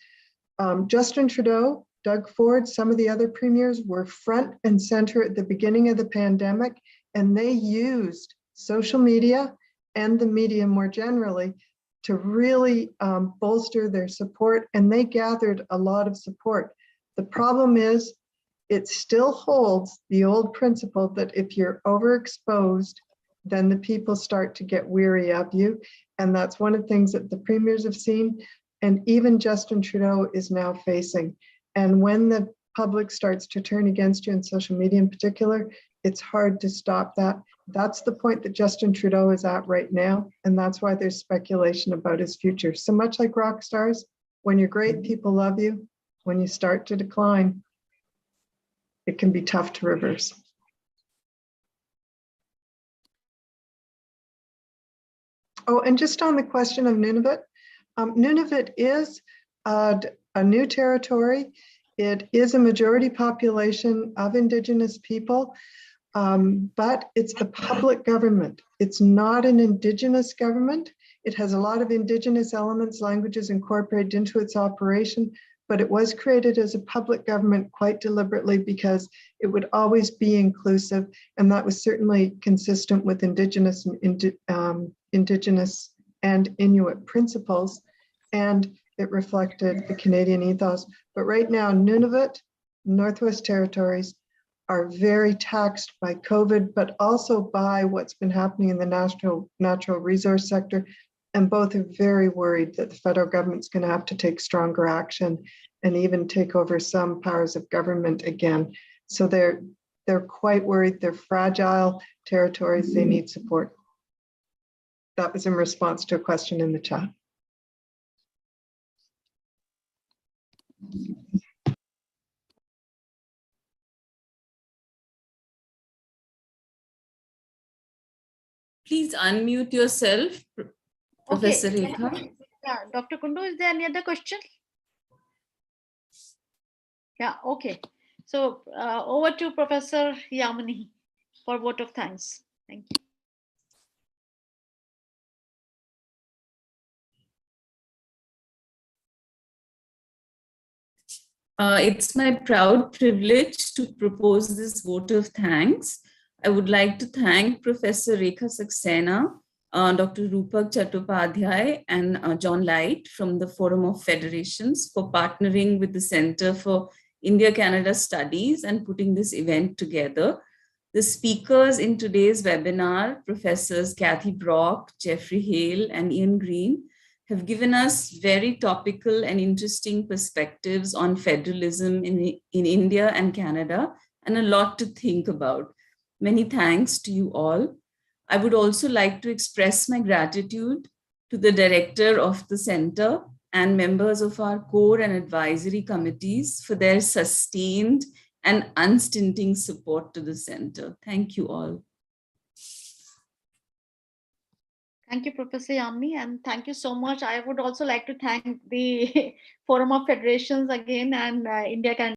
Justin Trudeau, Doug Ford, some of the other premiers were front and center at the beginning of the pandemic, and they used social media and the media more generally to really bolster their support, and they gathered a lot of support. The problem is, it still holds the old principle that if you're overexposed, then the people start to get weary of you. And that's one of the things that the premiers have seen, and even Justin Trudeau is now facing. And when the public starts to turn against you in social media in particular, it's hard to stop that. That's the point that Justin Trudeau is at right now. And that's why there's speculation about his future. So much like rock stars, when you're great, people love you. When you start to decline, it can be tough to reverse. Oh, and just on the question of Nunavut, Nunavut is a new territory. It is a majority population of Indigenous people, but it's a public government. It's not an Indigenous government. It has a lot of Indigenous elements, languages incorporated into its operation, but it was created as a public government quite deliberately because it would always be inclusive, and that was certainly consistent with Indigenous and Inuit principles, and it reflected the Canadian ethos. But right now, Nunavut, Northwest Territories, are very taxed by COVID, but also by what's been happening in the natural resource sector. And both are very worried that the federal government's going to have to take stronger action and even take over some powers of government again. So they're quite worried. They're fragile territories. They need support. That was in response to a question in the chat. Please unmute yourself, Professor Okay. Rekha. Yeah, Dr. Kundu, is there any other question? Yeah, okay. So over to Professor Yamini for vote of thanks. Thank you. It's my proud privilege to propose this vote of thanks. I would like to thank Professor Rekha Saxena, Dr. Rupak Chattopadhyay, and John Light from the Forum of Federations for partnering with the Center for India-Canada Studies and putting this event together. The speakers in today's webinar, Professors Kathy Brock, Jeffrey Hale, and Ian Green, have given us very topical and interesting perspectives on federalism in India and Canada, and a lot to think about. Many thanks to you all. I would also like to express my gratitude to the director of the center and members of our core and advisory committees for their sustained and unstinting support to the center. Thank you all. Thank you, Professor Yamini, and thank you so much. I would also like to thank the Forum of Federations again and India Canada